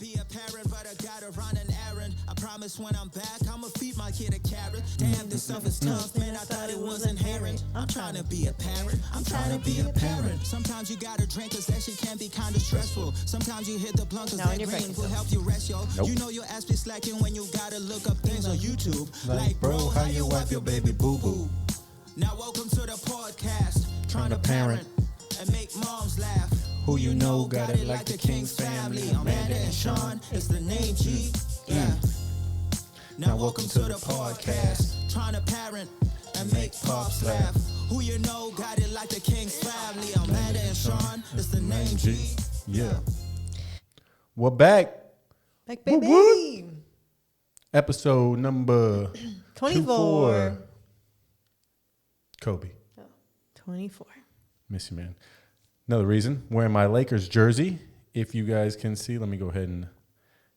be a parent, but I gotta run an errand. I promise when I'm back, I'ma feed my kid a carrot. Damn, this stuff is tough, man, I thought it was inherent. I'm trying to be a parent, I'm trying to be a parent. Sometimes you gotta drink, cause that shit can be kinda stressful. Sometimes you hit the blunt, cause that green will help you rest, yo. You know your ass be slacking when you gotta look up things on YouTube. Like, bro, how you wipe your baby boo-boo? Now welcome to the podcast, trying to parent and make moms laugh. Who you know got it like the King's family. Amanda and Sean, it's the name G. Yeah. Now welcome to the podcast, trying to parent and make pops laugh. Who you know got it like the King's family. Amanda and Sean, it's the name G. Yeah. We're back. Back, baby. Episode number 24. Kobe. Oh, 24. Miss you, man. Another reason, wearing my Lakers jersey. If you guys can see, let me go ahead and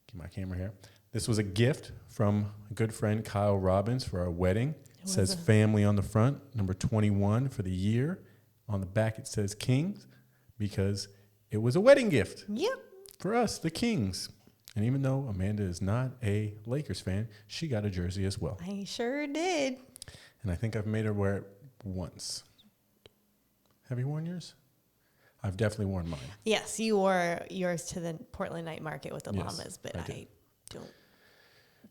get my camera here. This was a gift from a good friend, Kyle Robbins, for our wedding. It says family on the front, number 21 for the year. On the back, it says Kings because it was a wedding gift. Yep. For us, the Kings. And even though Amanda is not a Lakers fan, she got a jersey as well. I sure did. And I think I've made her wear it once. Have you worn yours? I've definitely worn mine. Yes, you wore yours to the Portland night market with the llamas, but I don't.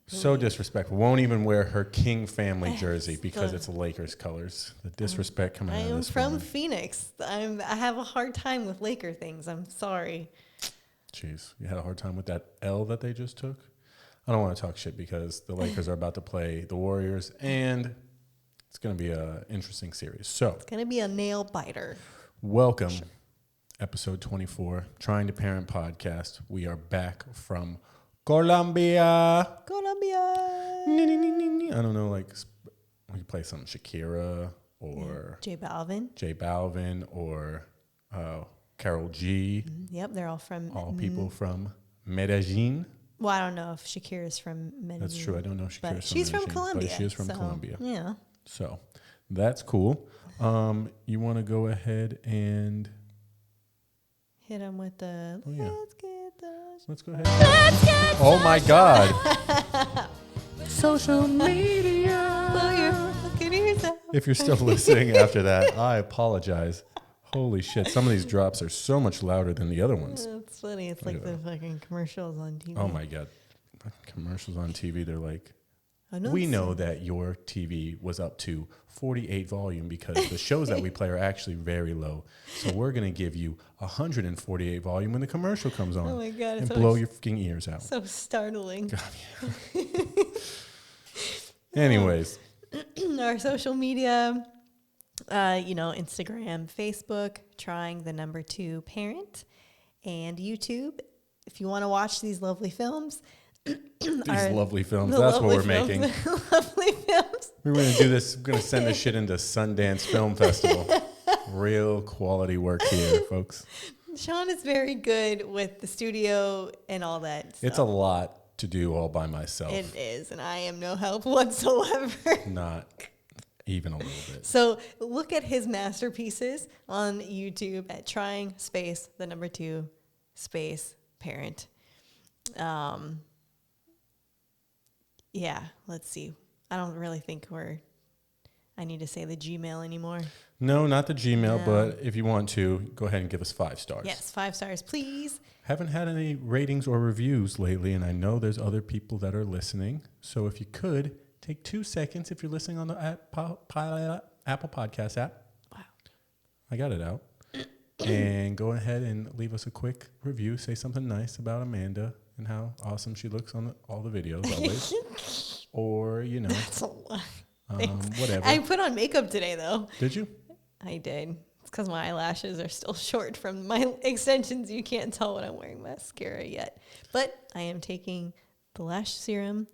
So disrespectful. Won't even wear her King family jersey because it's Lakers colors. The disrespect coming out of this I'm from woman. Phoenix. I have a hard time with Laker things. I'm sorry. Jeez, you had a hard time with that L that they just took? I don't want to talk shit because the Lakers are about to play the Warriors, and it's going to be an interesting series. So It's going to be a nail biter. welcome. Episode 24, Trying to Parent Podcast. We are back from Colombia. Colombia. I don't know, like, we could play some Shakira or J Balvin. Or Karol G. Yep, they're all from. All people from Medellin. Well, I don't know if Shakira's from Medellin. That's true. I don't know if Shakira's but she's from Medellin, Colombia. But she is from Colombia. Yeah. So that's cool. You want to go ahead and Hit them with the let's go ahead. Oh my God. Social media. Look at yourself. If you're still listening after that, I apologize. Holy shit. Some of these drops are so much louder than the other ones. It's funny. It's like the fucking commercials on TV. Oh my God. Commercials on TV, they're like, we know that your TV was up to 48 volume because the shows that we play are actually very low. So we're going to give you 148 volume when the commercial comes on. Oh my God. And blow your fucking ears out. So startling. God, yeah. Anyways. Our social media, Instagram, Facebook, trying the number 2 parent, and YouTube. If you want to watch these lovely films. These lovely films. That's what we're making. Lovely films. We're going to do this. We're going to send this shit into Sundance Film Festival. Real quality work here, folks. Sean is very good with the studio and all that stuff. It's a lot to do all by myself. It is, and I am no help whatsoever. Not even a little bit. So look at his masterpieces on YouTube at trying space the number 2 space parent. Yeah, let's see. I don't really think I need to say the Gmail anymore. No, not the Gmail, but if you want to, go ahead and give us 5 stars. Yes, 5 stars, please. Haven't had any ratings or reviews lately, and I know there's other people that are listening. So if you could, take 2 seconds if you're listening on the Apple Podcast app. Wow. I got it out. And go ahead and leave us a quick review. Say something nice about Amanda and how awesome she looks on all the videos always. Or, That's a lot. Whatever. I put on makeup today, though. Did you? I did. It's because my eyelashes are still short from my extensions. You can't tell when I'm wearing mascara yet. But I am taking the lash serum.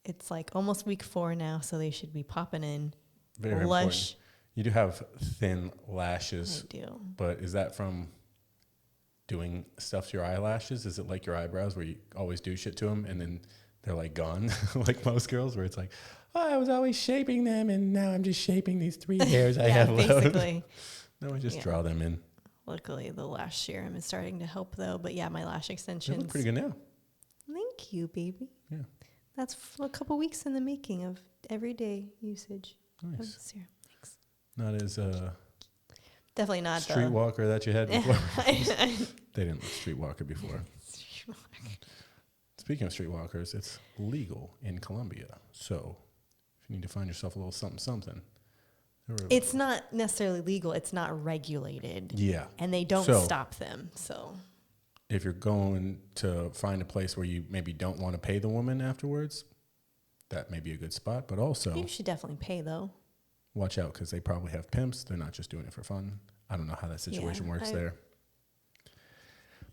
It's like almost week 4 now, so they should be popping in. Very lush. important. You do have thin lashes. I do. But is that from doing stuff to your eyelashes? Is it like your eyebrows where you always do shit to them and then they're like gone, like most girls, where it's like, oh, I was always shaping them and now I'm just shaping these 3 hairs I have left. Basically. No, I just draw them in. Luckily, the lash serum is starting to help, though. But yeah, my lash They extensions. look pretty good now. Thank you, baby. Yeah. That's a couple weeks in the making of everyday usage of the Nice. serum. Thanks. Not as Definitely not Streetwalker that you had before. the. They didn't look Streetwalker before. Speaking of streetwalkers, it's legal in Colombia. So if you need to find yourself a little something. It's not necessarily legal. It's not regulated. Yeah. And they don't So, stop them. So if you're going to find a place where you maybe don't want to pay the woman afterwards, that may be a good spot. But also, you should definitely pay, though. watch out because they probably have pimps. They're not just doing it for fun. I don't know how that situation works there.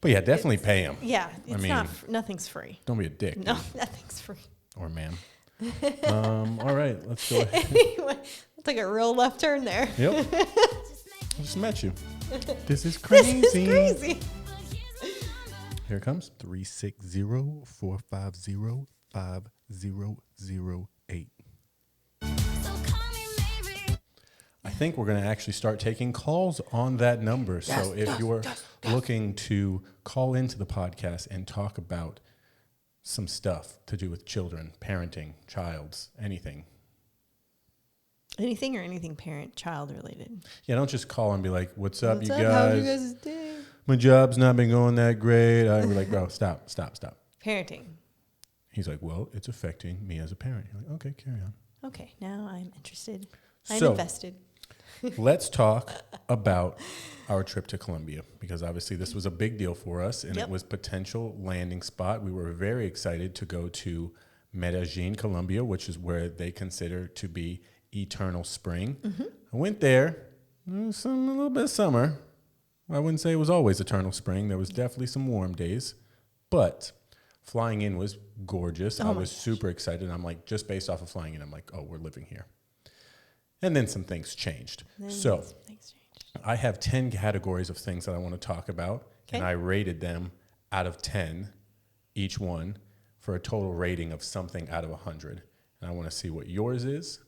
But yeah, definitely pay them. Yeah, it's mean, not. Nothing's free. Don't be a dick. No, dude. nothing's free. Or ma'am. All right, let's go ahead. Anyway, I'll take a real left turn there. Yep. I just met you. This is crazy. This is crazy. Here it comes. 360-450-5008. I think we're going to actually start taking calls on that number. So if you're looking to call into the podcast and talk about some stuff to do with children, parenting, childs, anything. Anything or anything parent-child related. Yeah, don't just call and be like, what's up, What's you up? guys? How's you guys' day? My job's not been going that great. We're like, bro, stop. Parenting. He's like, well, it's affecting me as a parent. You're like, okay, carry on. Okay, now I'm interested. I'm So- invested. Let's talk about our trip to Colombia because obviously this was a big deal for us and Yep. it was potential landing spot. We were very excited to go to Medellin, Colombia, which is where they consider to be eternal spring. Mm-hmm. I went there. It was a little bit of summer. I wouldn't say it was always eternal spring. There was definitely some warm days, but flying in was gorgeous. I was super excited. I'm like, just based off of flying in, I'm like, oh, we're living here. And then some things changed. So I have 10 categories of things that I want to talk about, and I rated them out of 10, each one, for a total rating of something out of 100. And I want to see what yours is.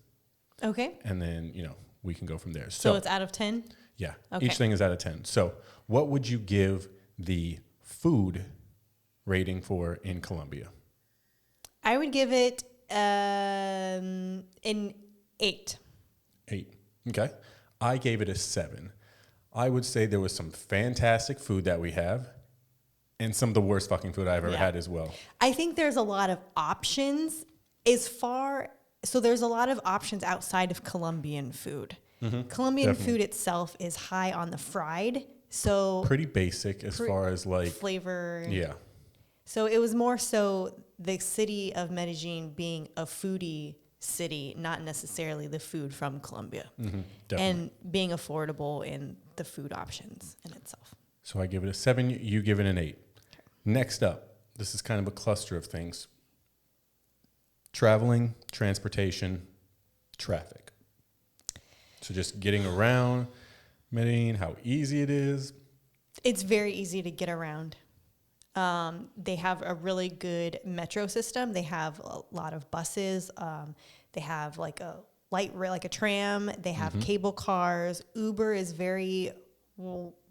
Okay. And then, we can go from there. So it's out of 10? Yeah. Okay. Each thing is out of 10. So what would you give the food rating for in Colombia? I would give it an 8. 8. Okay. I gave it a 7. I would say there was some fantastic food that we have and some of the worst fucking food I've ever had as well. I think there's a lot of options so there's a lot of options outside of Colombian food. Mm-hmm. Colombian food itself is high on the fried, so Pretty basic as far as like flavor. Yeah. So it was more so the city of Medellin being a foodie city, not necessarily the food from Colombia. Definitely. And being affordable in the food options in itself. So I give it a 7, you give it an 8. Okay. Next up, this is kind of a cluster of things. Traveling, transportation, traffic. So just getting around Medellin, how easy it is. It's very easy to get around. They have a really good metro system. They have a lot of buses. They have like a light rail, like a tram. They have cable cars. Uber is very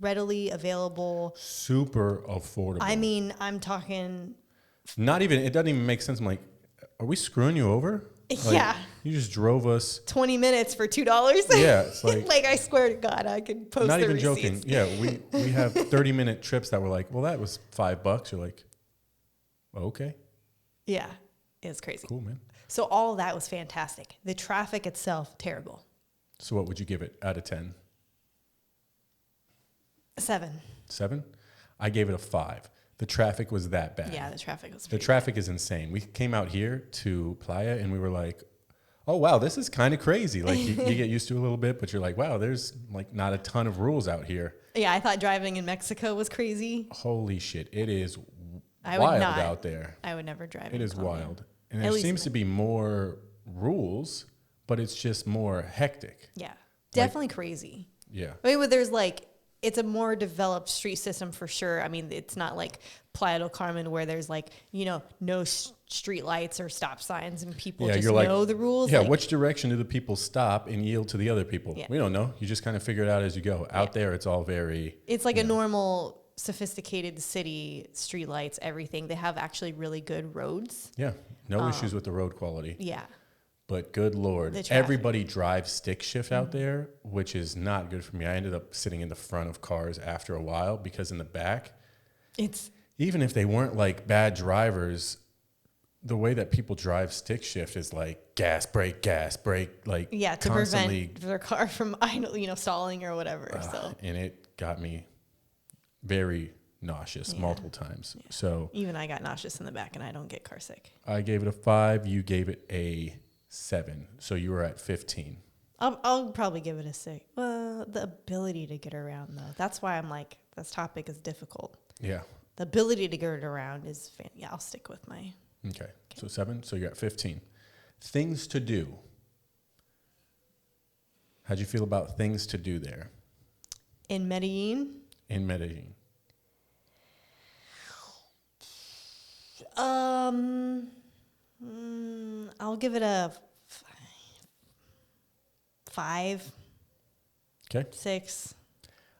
readily available. Super affordable. I mean, I'm talking. It doesn't even make sense. I'm like, are we screwing you over? Like, Yeah. You just drove us. 20 minutes for $2. Yeah, it's like. Like, I swear to God, I could post Not the even receipts. joking. Yeah, we have 30-minute trips that were like, well, that was $5. You're like, okay, Yeah, it's crazy. cool, man. So all of that was fantastic. The traffic itself, terrible. So what would you give it out of 10? 7. 7? I gave it a 5. The traffic was that bad. Yeah, the traffic was The pretty traffic is insane. We came out here to Playa and we were like, oh, wow, this is kind of crazy. Like you get used to it a little bit, but you're like, wow, there's like not a ton of rules out here. Yeah, I thought driving in Mexico was crazy. Holy shit. It is I wild would not. out there. I would never drive. It in is Colombia. wild. And At there least seems to be more rules, but it's just more hectic. Yeah, definitely crazy. Yeah. I mean, but there's like, it's a more developed street system for sure. I mean, it's not like Playa del Carmen where there's like, no street lights or stop signs and people just know the rules. Yeah, like, which direction do the people stop and yield to the other people? Yeah. We don't know. You just kind of figure it out as you go. Out there, it's all very... it's like a normal sophisticated city, streetlights, everything. They have actually really good roads. Yeah, no issues with the road quality. Yeah. But good Lord, everybody drives stick shift out there, which is not good for me. I ended up sitting in the front of cars after a while because in the back, even if they weren't like bad drivers, the way that people drive stick shift is like gas, brake, like to prevent their car from stalling or whatever. And it got me very nauseous multiple times. Yeah. So even I got nauseous in the back, and I don't get car sick. I gave it a 5. You gave it a 7. So you were at 15. I'll probably give it a 6. Well, the ability to get around though, that's why I'm like, this topic is difficult. Yeah. The ability to get around is I'll stick with my. Okay. So 7. So you're at 15. Things to do. How'd you feel about things to do there? In Medellin? In Medellin. I'll give it a 5. Okay. 6.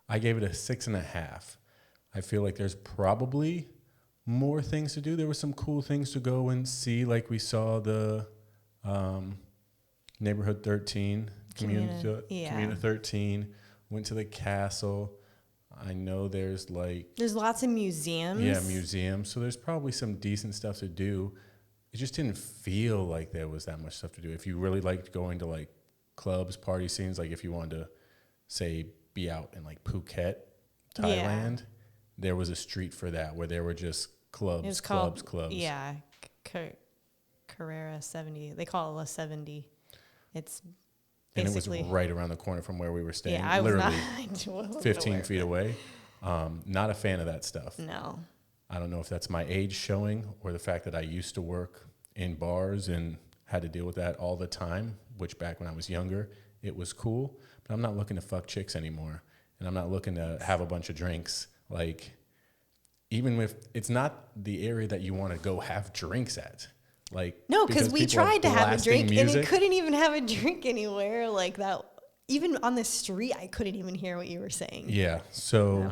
I gave it a 6.5. I feel like there's probably more things to do. There were some cool things to go and see, like we saw the Neighborhood 13, Community 13, went to the castle. I know there's lots of museums. Yeah, museums. So there's probably some decent stuff to do. It just didn't feel like there was that much stuff to do. If you really liked going to like clubs, party scenes, like if you wanted to say be out in like Phuket, Thailand, there was a street for that where there were just clubs. Yeah, Carrera 70. They call it La 70. It's basically, and it was right around the corner from where we were staying. Yeah, literally not 15 feet away. Not a fan of that stuff. No. I don't know if that's my age showing or the fact that I used to work in bars and had to deal with that all the time, which back when I was younger, it was cool. But I'm not looking to fuck chicks anymore. And I'm not looking to have a bunch of drinks. Like, even if it's not the area that you want to go have drinks at. Like, no, because we tried to have a drink and it couldn't even have a drink anywhere like that. Even on the street, I couldn't even hear what you were saying. Yeah. So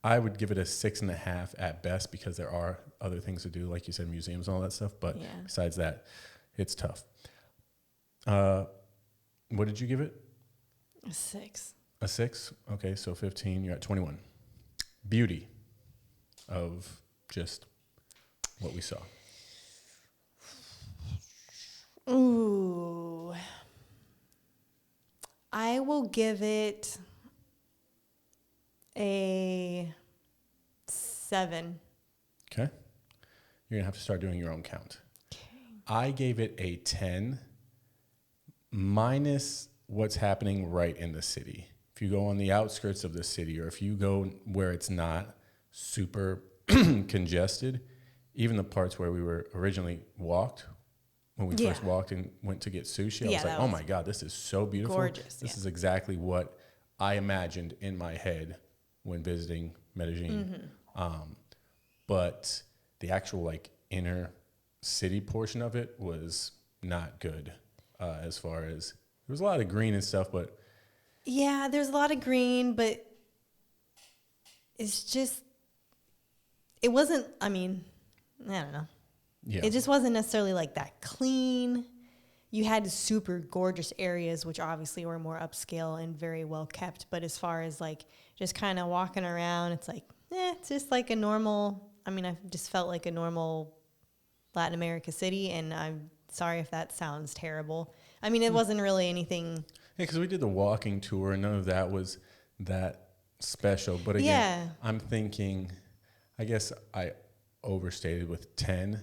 I would give it a 6.5 at best because there are other things to do, like you said, museums and all that stuff. But besides that, it's tough. What did you give it? A 6. A 6? Okay, so 15. You're at 21. Beauty of just what we saw. Ooh. I will give it a 7. Okay. You're going to have to start doing your own count. Okay. I gave it a 10 minus what's happening right in the city. If you go on the outskirts of the city or if you go where it's not super congested, even the parts where we were originally walked, when we first walked and went to get sushi, I was like, oh my God, this is so beautiful. Gorgeous. This is exactly what I imagined in my head when visiting Medellin. But the actual like inner city portion of it was not good as far as there was a lot of green and stuff, but yeah, there's a lot of green, but it's just, it wasn't, I mean, I don't know. Yeah. It just wasn't necessarily like that clean. You had super gorgeous areas, which obviously were more upscale and very well kept. But as far as like just kind of walking around, it's like, it's just like a normal, I mean, I just felt like a normal Latin America city. And I'm sorry if that sounds terrible. I mean, it wasn't really anything. Yeah, because we did the walking tour and none of that was that special. But again, I'm thinking, I guess I overstated with 10.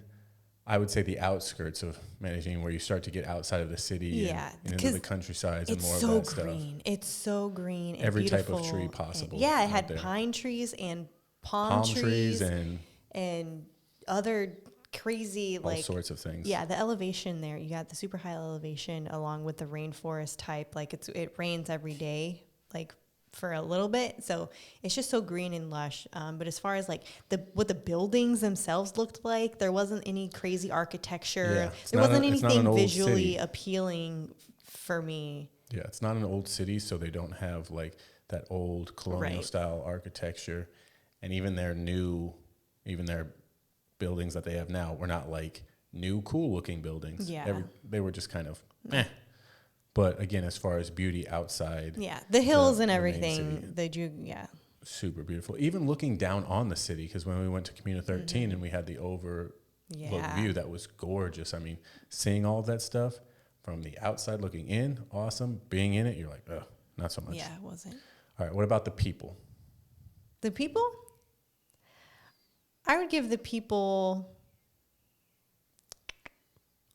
I would say the outskirts of Medellin, where you start to get outside of the city and into the countrysides and more of that stuff. It's so green. Every beautiful. Type of tree possible. Yeah, it had pine trees and palm trees and other crazy all sorts of things. Yeah, the elevation there. You got the super high elevation along with the rainforest type. Like it rains every day, like for a little bit, so it's just so green and lush. But as far as like what the buildings themselves looked like, there wasn't any crazy architecture. There wasn't anything visually appealing for me. Yeah, it's not an old city, so they don't have like that old colonial style architecture. And even their buildings that they have now were not like new, cool looking buildings. Yeah. They were just kind of meh. But again, as far as beauty outside. Yeah. The hills and the main everything. city, super beautiful. Even looking down on the city, because when we went to Comuna 13 and we had the overlook view, that was gorgeous. I mean, seeing all of that stuff from the outside looking in, awesome. Being in it, you're like, oh, not so much. Yeah, it wasn't. All right, what about the people? The people? I would give the people...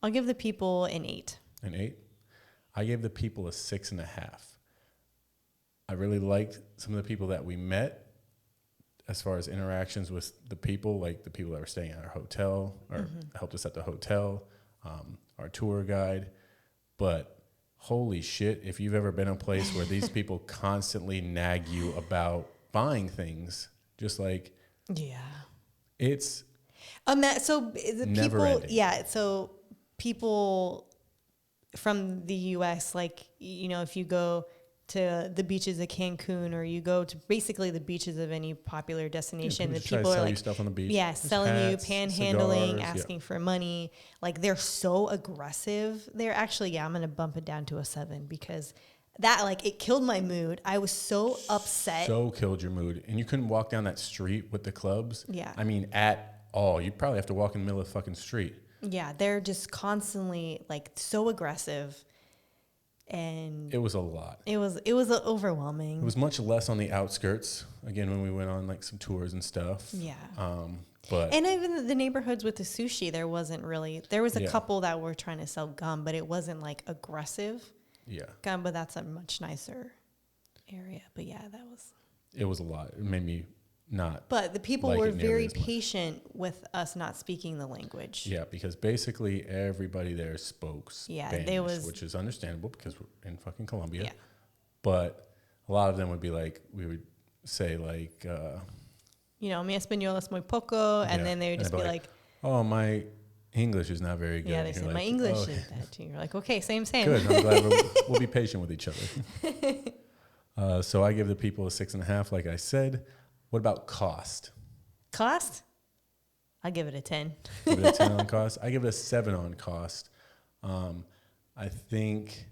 I'll give the people an 8. An 8? I gave the people a 6.5. I really liked some of the people that we met as far as interactions with the people, like the people that were staying at our hotel or helped us at the hotel, our tour guide. But holy shit, if you've ever been in a place where these people constantly nag you about buying things, just like, it's so the never people, ending. so people from the U.S., like, if you go to the beaches of Cancun or you go to basically the beaches of any popular destination, the people are like, stuff on the beach. Selling hats, you, panhandling, cigars, asking for money. Like, they're so aggressive. They're actually, I'm going to bump it down to a 7 because that, like, it killed my mood. I was so upset. So killed your mood. And you couldn't walk down that street with the clubs. Yeah. I mean, at all. You'd probably have to walk in the middle of the fucking street. Yeah, they're just constantly, like, so aggressive. And it was a lot. It was overwhelming. It was much less on the outskirts. Again, when we went on like some tours and stuff. Yeah. But and even the neighborhoods with the sushi, there was a couple that were trying to sell gum, but it wasn't like aggressive. Yeah. Gum, but that's a much nicer area. But yeah, it was a lot. It made me not. But the people were very patient with us not speaking the language. Yeah, because basically everybody there spoke Spanish, which is understandable because we're in fucking Colombia. Yeah. But a lot of them would be like, we would say like, mi español es muy poco, and then they would just be like, oh, my English is not very good. Yeah, they say, my English is bad too. You're like, okay, same. Good, I'm glad we'll be patient with each other. So I give the people a 6.5, like I said. What about cost? Cost? I give it a 10. Give it a 10 on cost. I give it a 7 on cost. I think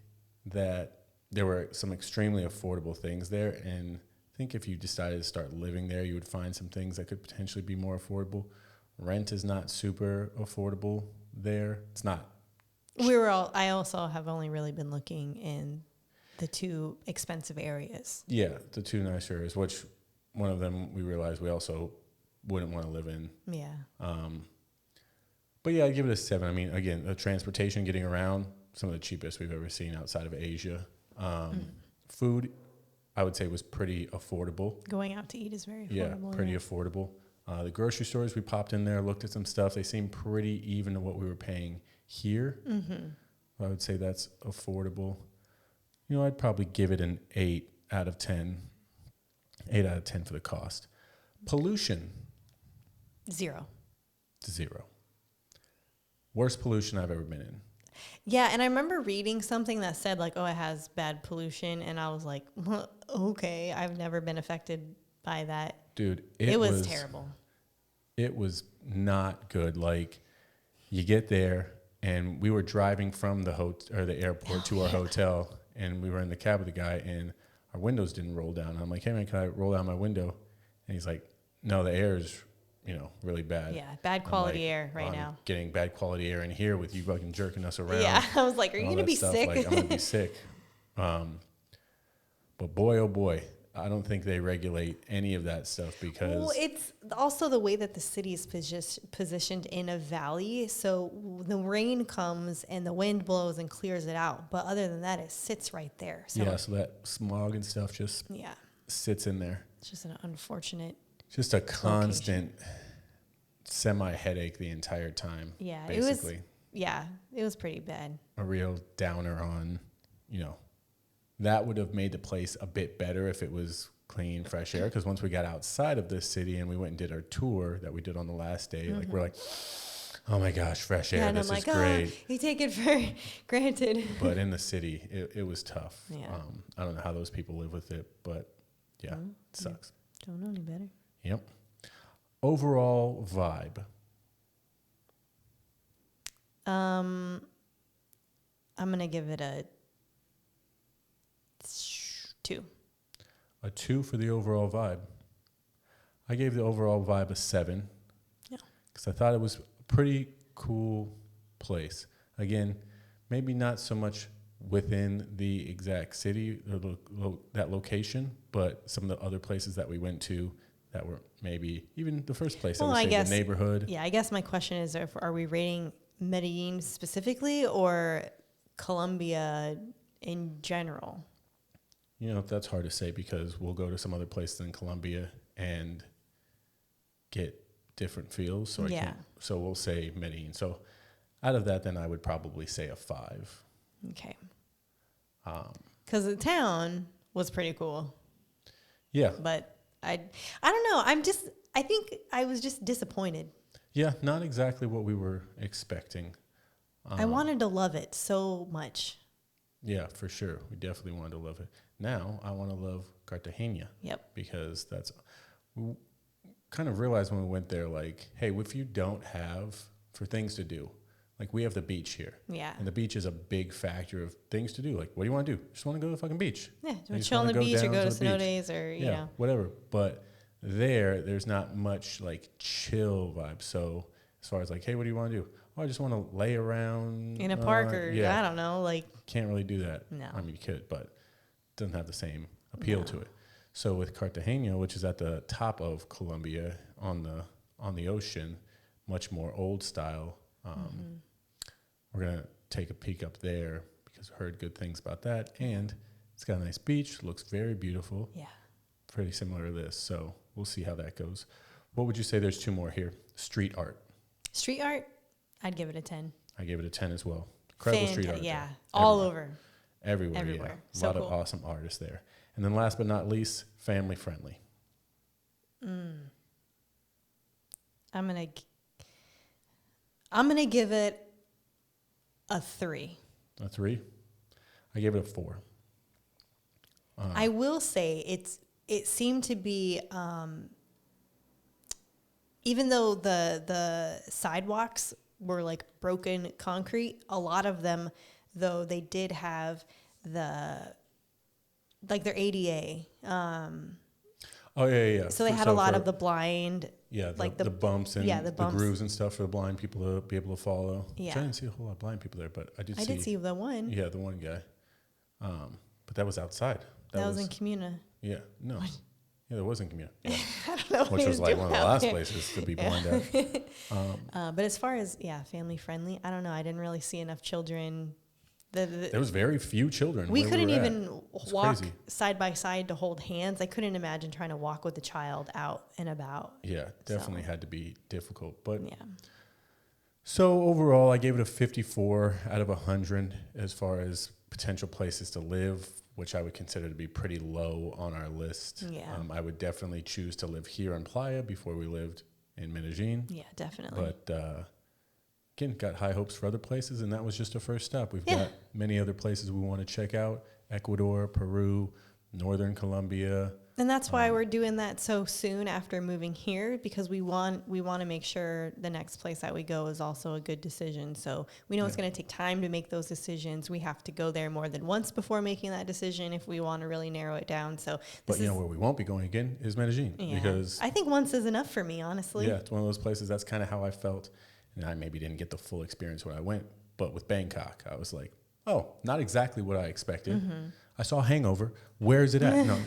that there were some extremely affordable things there, and I think if you decided to start living there, you would find some things that could potentially be more affordable. Rent is not super affordable there. It's not. I also have only really been looking in the 2 expensive areas. Yeah, the 2 nice areas, which one of them we realized we also wouldn't want to live in. Yeah. But yeah, I'd give it a 7. I mean, again, the transportation, getting around, some of the cheapest we've ever seen outside of Asia. Food, I would say, was pretty affordable. Going out to eat is very affordable. Yeah, pretty affordable. The grocery stores, we popped in there, looked at some stuff. They seemed pretty even to what we were paying here. I would say that's affordable. I'd probably give it an 8 out of 10. 8 out of 10 for the cost. Pollution. 0. Worst pollution I've ever been in. Yeah, and I remember reading something that said like, oh, it has bad pollution. And I was like, well, okay, I've never been affected by that. Dude, it was terrible. It was not good. Like, you get there, and we were driving from the airport to our hotel, and we were in the cab with the guy, and our windows didn't roll down. And I'm like, hey, man, can I roll down my window? And he's like, no, the air is, really bad. Yeah, bad quality air right now. Getting bad quality air in here with you fucking jerking us around. Yeah, I was like, are you going to be stuff. sick? Like, I'm going to be sick. But boy, oh boy, I don't think they regulate any of that stuff because... Well, it's also the way that the city is positioned in a valley. So the rain comes and the wind blows and clears it out. But other than that, it sits right there. So so that smog and stuff just sits in there. It's just an unfortunate... Just a constant semi-headache the entire time. Yeah, basically. It was pretty bad. A real downer on, that would have made the place a bit better if it was clean, fresh air. Because once we got outside of this city and we went and did our tour that we did on the last day, like we're like, oh my gosh, fresh air, this is great. You take it for granted. But in the city, it was tough. Yeah. I don't know how those people live with it, but it sucks. Don't know any better. Yep. overall vibe. I'm gonna give it a 2. A 2 for the overall vibe. I gave the overall vibe a 7. Yeah. Because I thought it was a pretty cool place. Again, maybe not so much within the exact city or that location, but some of the other places that we went to that were maybe even the first place. Well, I would I say guess the neighborhood. Yeah, I guess my question is: are we rating Medellin specifically or Colombia in general? You know, that's hard to say because we'll go to some other places in Colombia and get different feels. So Yeah. so we'll say Medellin. So out of that, then I would probably say a 5. Okay. Because the town was pretty cool, Yeah. but I don't know. I think I was just disappointed. Yeah, not exactly what we were expecting. I wanted to love it so much. Yeah, for sure. We definitely wanted to love it. Now I want to love Cartagena. Yep. Because we kind of realized when we went there, like, hey, if you don't have for things to do, like we have the beach here. Yeah. And the beach is a big factor of things to do. Like, what do you want to do? Just want to go to the fucking beach. Yeah, You just chill on wanna the beach or down go to the snow beach. days or, you know. Whatever. But there's not much like chill vibe. So as far as like, hey, what do you want to do? Oh, I just want to lay around In a park or, I don't know, like. Can't really do that. No. I mean, you could, but it doesn't have the same appeal No. to it. So with Cartagena, which is at the top of Colombia on the ocean, much more old style. We're gonna take a peek up there because I heard good things about that, and it's got a nice beach. Looks very beautiful. Yeah. Pretty similar to this. So we'll see how that goes. What would you say? There's 2 more here. Street art. Street art, I'd give it a 10. I gave it a 10 as well. Incredible street art. Yeah. there. All Everywhere. over. Everywhere. Everywhere. Yeah. A So lot cool. of awesome artists there. And then last but not least, family friendly. I'm gonna give it a 3. A 3. I gave it a 4. I will say it seemed to be even though the sidewalks were like broken concrete, a lot of them though they did have their ADA. Oh yeah. So they had a lot of the blind. Yeah, like the bumps and the bumps. the grooves and stuff for the blind people to be able to follow. Yeah. Which I didn't see a whole lot of blind people there, but I did did see the one. Yeah, the one guy. But that was outside. That was in Comuna. Yeah, no. Yeah, there was in Comuna. Yeah. I don't know what Which he was like doing one of the out last there. places to be blind at. But as far as family friendly, I don't know. I didn't really see enough children. There was very few children. We where couldn't were at. even It's walk crazy. side by side to hold hands. I couldn't imagine trying to walk with a child out and about. Yeah, definitely had to be difficult. But Yeah. so overall, I gave it a 54 out of 100 as far as potential places to live, which I would consider to be pretty low on our list. Yeah. I would definitely choose to live here in Playa before we lived in Medellin. Yeah, definitely. But again, got high hopes for other places, and that was just a first step. We've Yeah. got many other places we want to check out: Ecuador, Peru, Northern Colombia. And that's why we're doing that so soon after moving here, because we want to make sure the next place that we go is also a good decision. So we know it's going to take time to make those decisions. We have to go there more than once before making that decision if we want to really narrow it down. So But you know where we won't be going again is Medellin, because I think once is enough for me, honestly. yeah, it's one of those places. That's kind of how I felt, and I maybe didn't get the full experience when I went. But with Bangkok, I was like, oh, not exactly what I expected. I saw Hangover. Where is it at? No,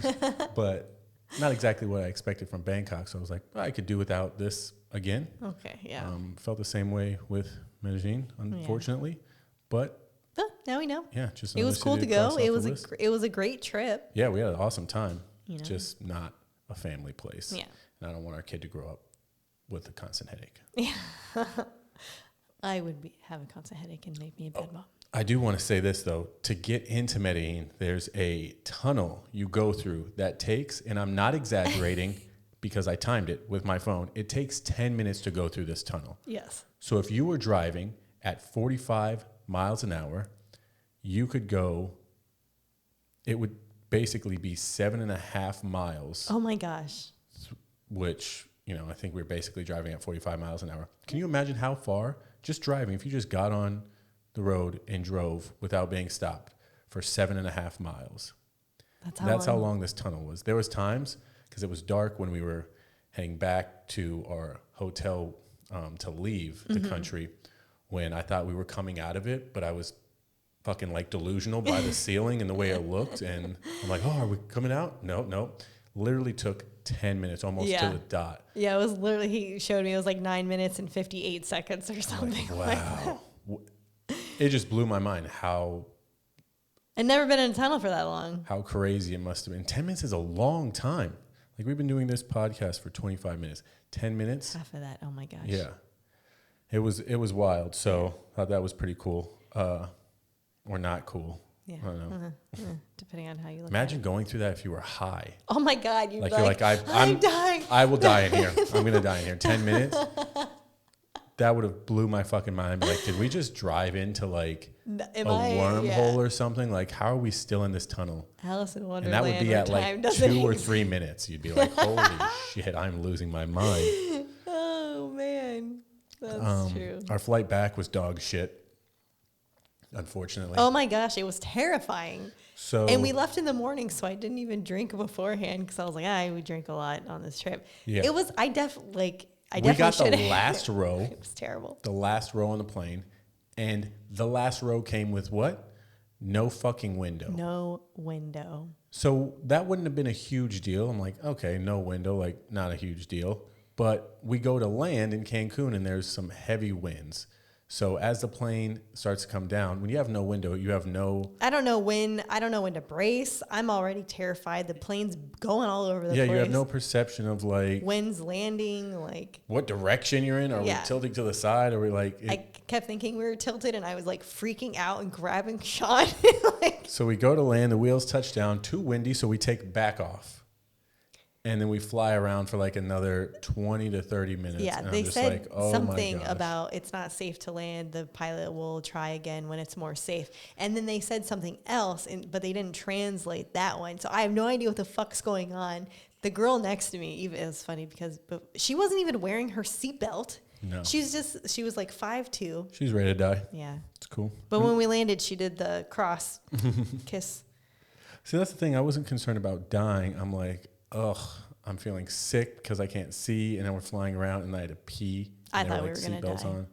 but not exactly what I expected from Bangkok. So I was like, I could do without this again. Okay, yeah. Felt the same way with Medellin, unfortunately. But now we know. yeah, just It was another cool to city go. cross off It the was list. it was a great trip. Yeah, we had an awesome time. You know? Just not a family place. Yeah. And I don't want our kid to grow up with a constant headache. I would have a constant headache and make me a bed mom. I do want to say this, though. To get into Medellin, there's a tunnel you go through that takes, and I'm not exaggerating because I timed it with my phone, it takes 10 minutes to go through this tunnel. Yes. So if you were driving at 45 miles an hour, you could go, it would basically be 7.5 miles, Oh my gosh. which, I think we were basically driving at 45 miles an hour. Can you imagine how far just driving, if you just got on the road and drove without being stopped for 7.5 miles? That's how long this tunnel was. There was times, because it was dark when we were heading back to our hotel to leave the country, when I thought we were coming out of it, but I was fucking like delusional by the ceiling and the way it looked. And I'm like, oh, are we coming out? No. Literally took 10 minutes almost to the dot. Yeah, it was literally, he showed me, it was like 9 minutes and 58 seconds or something. Like, wow. It just blew my mind how... I'd never been in a tunnel for that long. How crazy it must have been. 10 minutes is a long time. Like, we've been doing this podcast for 25 minutes. 10 minutes. Half of that. Oh my gosh. Yeah. It was wild. So I thought that was pretty cool. Or not cool. Yeah. I don't know. Depending on how you look Imagine at it. going through that if you were high. Oh my God. You're like, I'm dying. I will die in here. I'm going to die in here. 10 minutes. That would have blew my fucking mind. Like, did we just drive into like a wormhole or something? Like, how are we still in this tunnel? Alice in Wonderland. And that would be at like 2 or 3 minutes. You'd be like, holy shit, I'm losing my mind. Oh man. That's true. Our flight back was dog shit, unfortunately. Oh my gosh, it was terrifying. So, and we left in the morning, so I didn't even drink beforehand because I was like, we drink a lot on this trip. Yeah. It was, I definitely we got the last row. It was terrible. The last row on the plane. And the last row came with what? No fucking window. No window. So that wouldn't have been a huge deal. I'm like, okay, no window, like not a huge deal. But we go to land in Cancun and there's some heavy winds. So as the plane starts to come down, when you have no window, you have no... I don't know when to brace. I'm already terrified. The plane's going all over the place. Yeah, you have no perception of like... Winds landing, like... What direction you're in? Are we tilting to the side? Are we like... I kept thinking we were tilted and I was like freaking out and grabbing Sean. So we go to land, the wheels touch down, too windy, so we take back off. And then we fly around for like another 20 to 30 minutes. Yeah, and they I'm just said like, oh something about it's not safe to land. The pilot will try again when it's more safe. And then they said something else, but they didn't translate that one. So I have no idea what the fuck's going on. The girl next to me, it was funny because she wasn't even wearing her seatbelt. No. She was like 5'2". She's ready to die. Yeah. It's cool. But when we landed, she did the cross kiss. See, that's the thing. I wasn't concerned about dying. I'm like, ugh, I'm feeling sick because I can't see, and then we're flying around, and I had to pee. I thought we were going to die. On.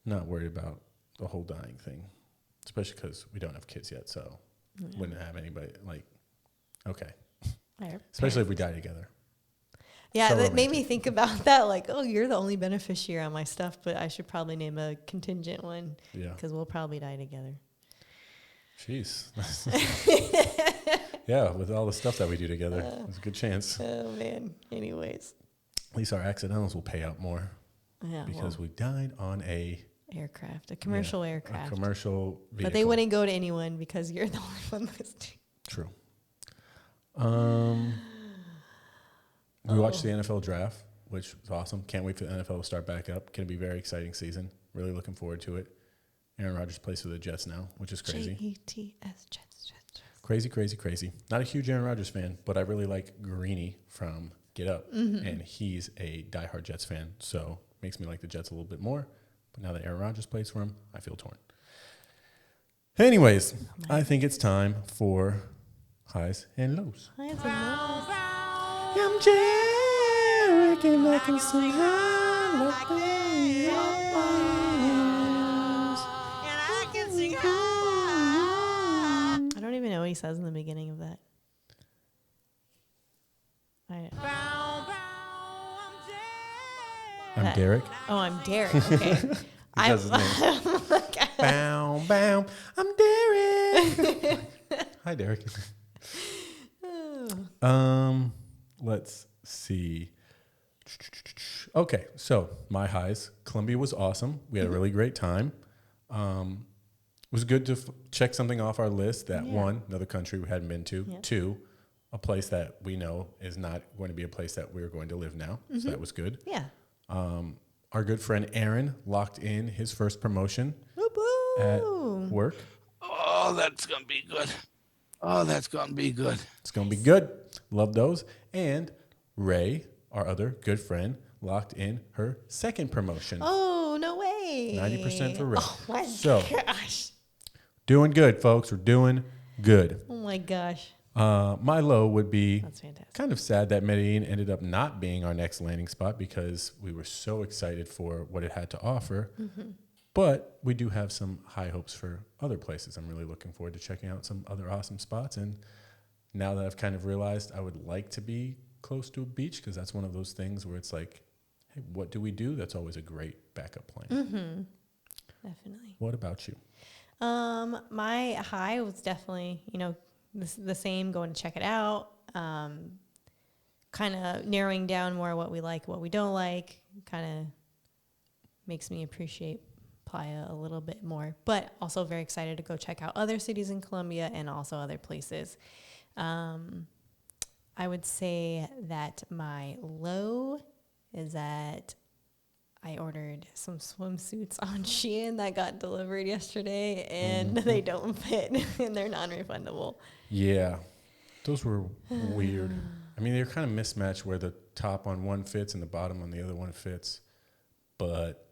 Not worried about the whole dying thing, especially because we don't have kids yet, so wouldn't have anybody, like, okay. Especially if we die together. Yeah, So that made romantic. me think about that, like, oh, you're the only beneficiary on my stuff, but I should probably name a contingent one because we'll probably die together. Jeez. Yeah, with all the stuff that we do together, there's a good chance. Oh, man. Anyways. At least our accidentals will pay out more because we died on a commercial aircraft. A commercial vehicle. But they wouldn't go to anyone because you're the only one listening. True. We watched the NFL draft, which was awesome. Can't wait for the NFL to start back up. Going to be a very exciting season. Really looking forward to it. Aaron Rodgers plays for the Jets now, which is crazy. Jets, Jets. Crazy. Not a huge Aaron Rodgers fan, but I really like Greeny from Get Up, and he's a diehard Jets fan, so makes me like the Jets a little bit more. But now that Aaron Rodgers plays for him, I feel torn. Anyways, I think it's time for highs and lows. Highs and lows. I'm Jerick and I can sing high like I don't even know what he says in the beginning of that. I'm Derek. Oh, I'm Derek. Okay. He does his name. Bow, bow. I'm Derek. Hi, Derek. Let's see. Okay, so my highs. Colombia was awesome. We had a really great time. It was good to check something off our list. That one, another country we hadn't been to. Yeah. Two, a place that we know is not going to be a place that we're going to live now. So that was good. Yeah. Our good friend Aaron locked in his first promotion at work. Oh, that's going to be good. Oh, that's going to be good. It's going to be good. Love those. And Ray our other good friend locked in her second promotion. Oh, no way. 90% for Red. Oh, my So, gosh. doing good, folks. We're doing good. Oh, my gosh. My low would be That's fantastic. kind of sad that Medellin ended up not being our next landing spot because we were so excited for what it had to offer. Mm-hmm. But we do have some high hopes for other places. I'm really looking forward to checking out some other awesome spots. And now that I've kind of realized I would like to be close to a beach, because that's one of those things where it's like, hey, what do we do? That's always a great backup plan. Mm-hmm. Definitely. What about you? My high was definitely, the same, going to check it out. Kind of narrowing down more what we like, what we don't like. Kind of makes me appreciate Playa a little bit more, but also very excited to go check out other cities in Colombia and also other places. I would say that my low is that I ordered some swimsuits on Shein that got delivered yesterday, and they don't fit, and they're non-refundable. Yeah, those were weird. I mean, they're kind of mismatched where the top on one fits and the bottom on the other one fits, but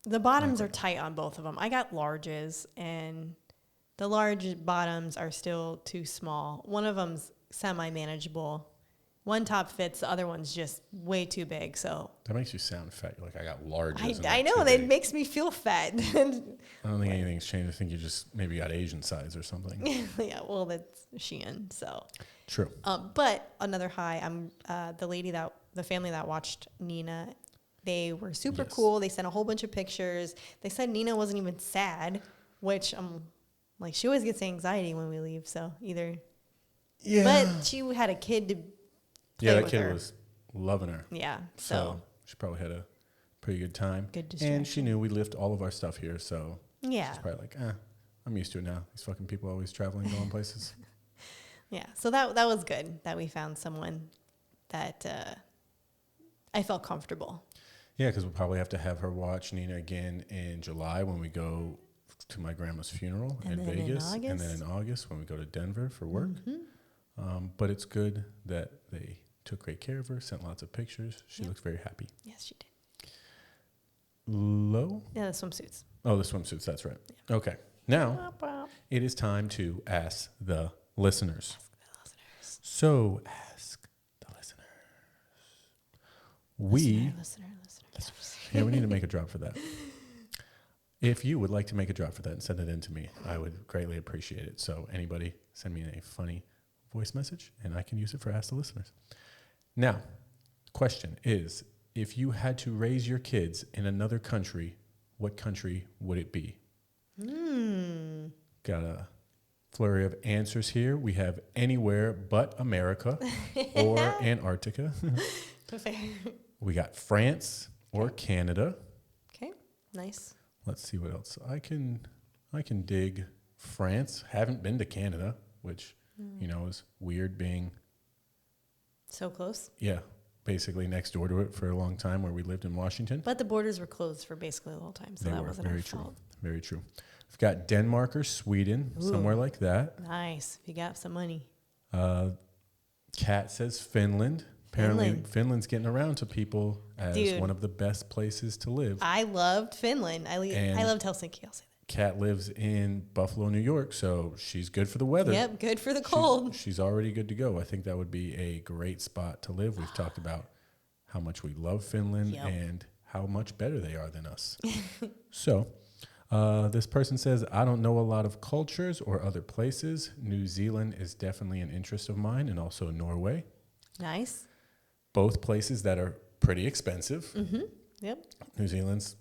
the bottoms are tight on both of them. I got larges, and the large bottoms are still too small. One of them's semi-manageable. One top fits, the other one's just way too big. So that makes you sound fat. You're like, I got larges. I know, that makes me feel fat. I don't think anything's changed. I think you just maybe got Asian size or something. Yeah, well, that's Shein, so. True. But another high, the family that watched Nina, they were super cool. They sent a whole bunch of pictures. They said Nina wasn't even sad, which I'm like, she always gets anxiety when we leave. So either, but she had a kid to play that with kid her. was loving her. Yeah. So she probably had a pretty good time. Good distraction. And she knew we lift all of our stuff here. So Yeah. she's probably like, I'm used to it now. These fucking people always traveling, going places. Yeah. So that was good that we found someone that I felt comfortable. Yeah, because we'll probably have to have her watch Nina again in July when we go to my grandma's funeral in Vegas. And then in August when we go to Denver for work. Mm-hmm. But it's good that they took great care of her, sent lots of pictures. She looks very happy. Yes, she did. Low? Yeah, the swimsuits. Oh, the swimsuits. That's right. Yeah. Okay. Now, it is time to ask the listeners. So, ask the listeners. Listener. Yeah, we need to make a drop for that. If you would like to make a drop for that and send it in to me, I would greatly appreciate it. So anybody send me a funny voice message and I can use it for Ask the Listeners. Now, question is, if you had to raise your kids in another country, what country would it be? Got a flurry of answers here. We have anywhere but America or Antarctica. Fair. We got France or Canada. Okay, nice. Let's see what else. I can dig France. Haven't been to Canada, which, is weird being... So close. Yeah, basically next door to it for a long time where we lived in Washington. But the borders were closed for basically the whole time, so that wasn't our fault. Very true. We've got Denmark or Sweden, somewhere like that. Nice. If you got some money. Kat says Finland. Apparently, Finland's getting around to people as one of the best places to live. I loved Finland. I loved Helsinki. I'll say that. Kat lives in Buffalo, New York, so she's good for the weather. Yep, good for the cold. She's already good to go. I think that would be a great spot to live. We've talked about how much we love Finland and how much better they are than us. So, this person says, I don't know a lot of cultures or other places. New Zealand is definitely an interest of mine, and also Norway. Nice. Both places that are pretty expensive. Mm-hmm. Yep. New Zealand's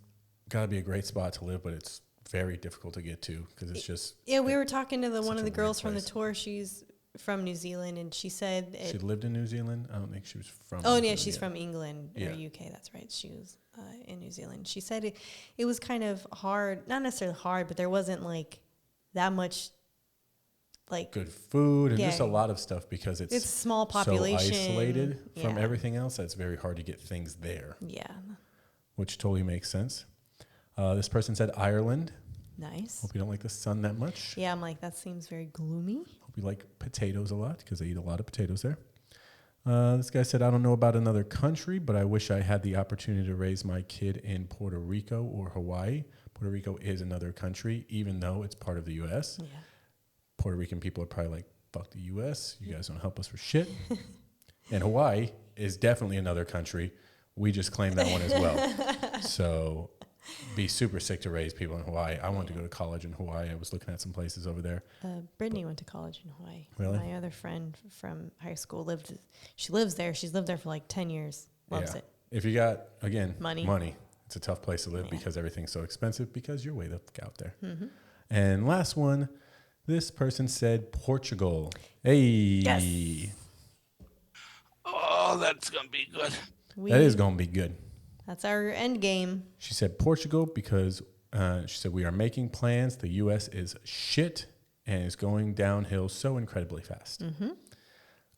got to be a great spot to live, but it's very difficult to get to because it's just... Yeah, we were talking to one of the girls from the place. tour. She's from New Zealand, and she said... She lived in New Zealand? I don't think she was from... Oh, yeah, she's from England or UK. That's right. She was in New Zealand. She said it was kind of hard. Not necessarily hard, but there wasn't, that much... good food and just a lot of stuff because it's a small population. So isolated from everything else. That's very hard to get things there. Yeah. Which totally makes sense. This person said Ireland. Nice. Hope you don't like the sun that much. Yeah, I'm like, that seems very gloomy. Hope you like potatoes a lot because they eat a lot of potatoes there. This guy said, I don't know about another country, but I wish I had the opportunity to raise my kid in Puerto Rico or Hawaii. Puerto Rico is another country, even though it's part of the U.S. Yeah. Puerto Rican people are probably like, fuck the U.S. You guys don't help us for shit. And Hawaii is definitely another country. We just claim that one as well. So be super sick to raise people in Hawaii. I wanted to go to college in Hawaii. I was looking at some places over there. Brittany went to college in Hawaii. Really? My other friend from high school lives there. She's lived there for like 10 years. Loves it. If you got, again, Money. it's a tough place to live Yeah. because everything's so expensive because you're way the fuck out there. Mm-hmm. And last one, this person said Portugal. Hey. Yes. Oh, that's gonna be good. That is going to be good. That's our end game. She said Portugal because she said we are making plans. The U.S. is shit and is going downhill so incredibly fast. Mm-hmm.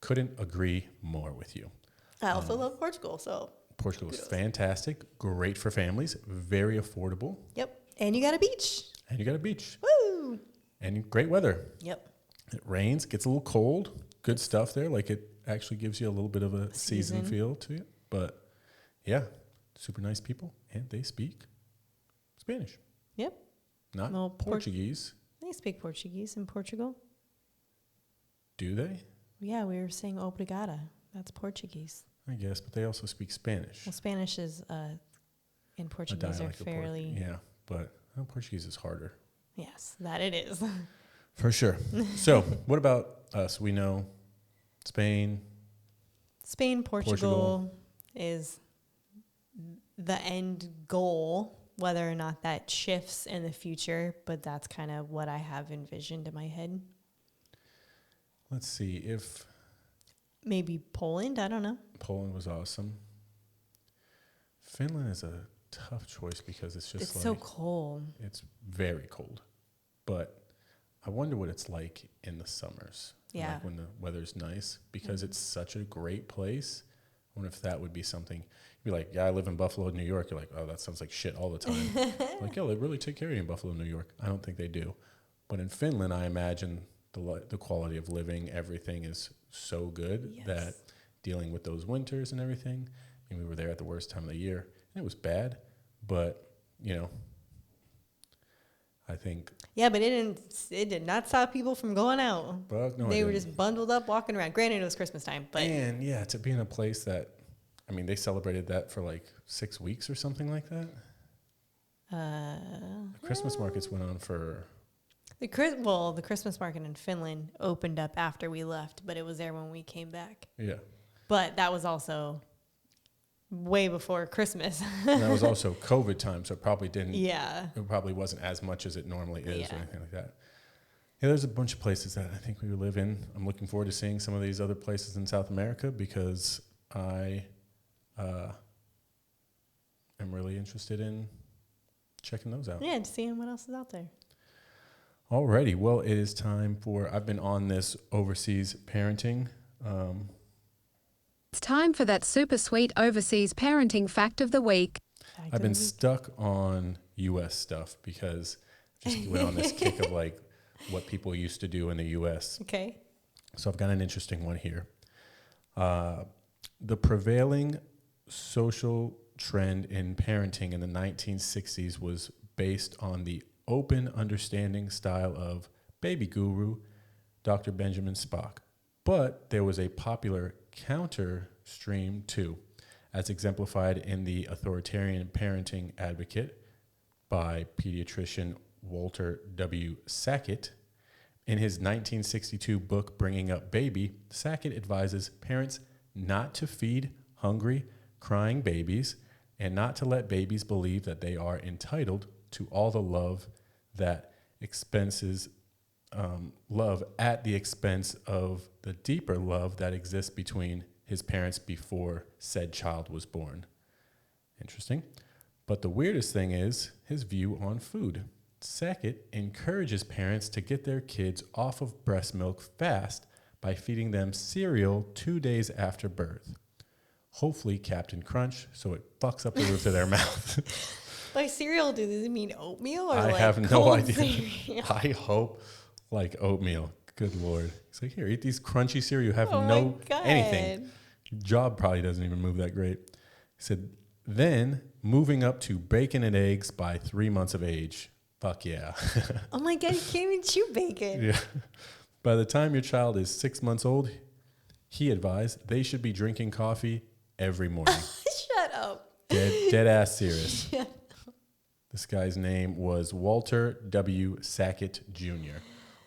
Couldn't agree more with you. I also love Portugal, so. Portugal is Kudos. fantastic, great for families, very affordable, Yep. And you got a beach. and you got a beach Woo! and great weather. Yep. It rains, gets a little cold, good stuff there. Like it actually gives you a little bit of a season Season. feel to it. But yeah, super nice people, and they speak Spanish, Yep. not Well, Portuguese. They speak Portuguese in Portugal. Do they? Yeah, we were saying obrigada. That's Portuguese. I guess, but they also speak Spanish. Well, Spanish is and A Portuguese are dialect of fairly. yeah, but Portuguese is harder. Yes, that it is. For sure. So, what about us? We know Spain. Spain, Portugal is the end goal, whether or not that shifts in the future, but that's kind of what I have envisioned in my head. Let's see if Maybe Poland, I don't know. Poland was awesome. Finland is a tough choice because it's just It's like so cold. it's very cold. But I wonder what it's like in the summers. Yeah. Like when the weather's nice because it's such a great place. I wonder if that would be something. You'd be like, yeah, I live in Buffalo, New York. You're like, oh, that sounds like shit all the time. Like, yeah, they really take care of you in Buffalo, New York. I don't think they do. But in Finland, I imagine the quality of living, everything is so good Yes. that dealing with those winters and everything. I mean, we were there at the worst time of the year, and it was bad. But, you know, I think. Yeah, but it did not stop people from going out. Fuck no, They it were didn't. just bundled up, walking around. Granted, it was Christmas time, but And yeah, to be in a place that, I mean, they celebrated that for like 6 weeks or something like that. The Christmas markets went on for. the Christmas market in Finland opened up after we left, but it was there when we came back. Yeah. But that was also way before Christmas. And that was also COVID time, so it probably didn't. Yeah. It probably wasn't as much as it normally is Yeah. or anything like that. Yeah, there's a bunch of places that I think we would live in. I'm looking forward to seeing some of these other places in South America because I am really interested in checking those out. Yeah, just seeing what else is out there. Alrighty, well, it is time for. I've been on this overseas parenting. It's time for that super sweet overseas parenting fact of the week. I've been stuck on U.S. stuff because just went on this kick of like what people used to do in the U.S. Okay. So I've got an interesting one here. The prevailing social trend in parenting in the 1960s was based on the open understanding style of baby guru Dr. Benjamin Spock. But there was a popular counter stream too, as exemplified in the Authoritarian Parenting Advocate by pediatrician Walter W. Sackett. In his 1962 book, Bringing Up Baby, Sackett advises parents not to feed hungry, crying babies and not to let babies believe that they are entitled to all the love that expenses love at the expense of the deeper love that exists between his parents before said child was born. Interesting. But the weirdest thing is his view on food. Sackett encourages parents to get their kids off of breast milk fast by feeding them cereal 2 days after birth. Hopefully Captain Crunch, so it fucks up the roof of their mouth. By cereal, do they mean oatmeal or I like have no cold idea. cereal? I hope like oatmeal. Good Lord. It's like, here, eat these crunchy cereal. You have Oh no my God. anything. Your job probably doesn't even move that great. He said, then moving up to bacon and eggs by 3 months of age. Fuck yeah. Oh my God, you can't even chew bacon. Yeah. By the time your child is 6 months old, he advised they should be drinking coffee every morning. Shut up. Dead ass serious. Yeah. This guy's name was Walter W. Sackett Jr.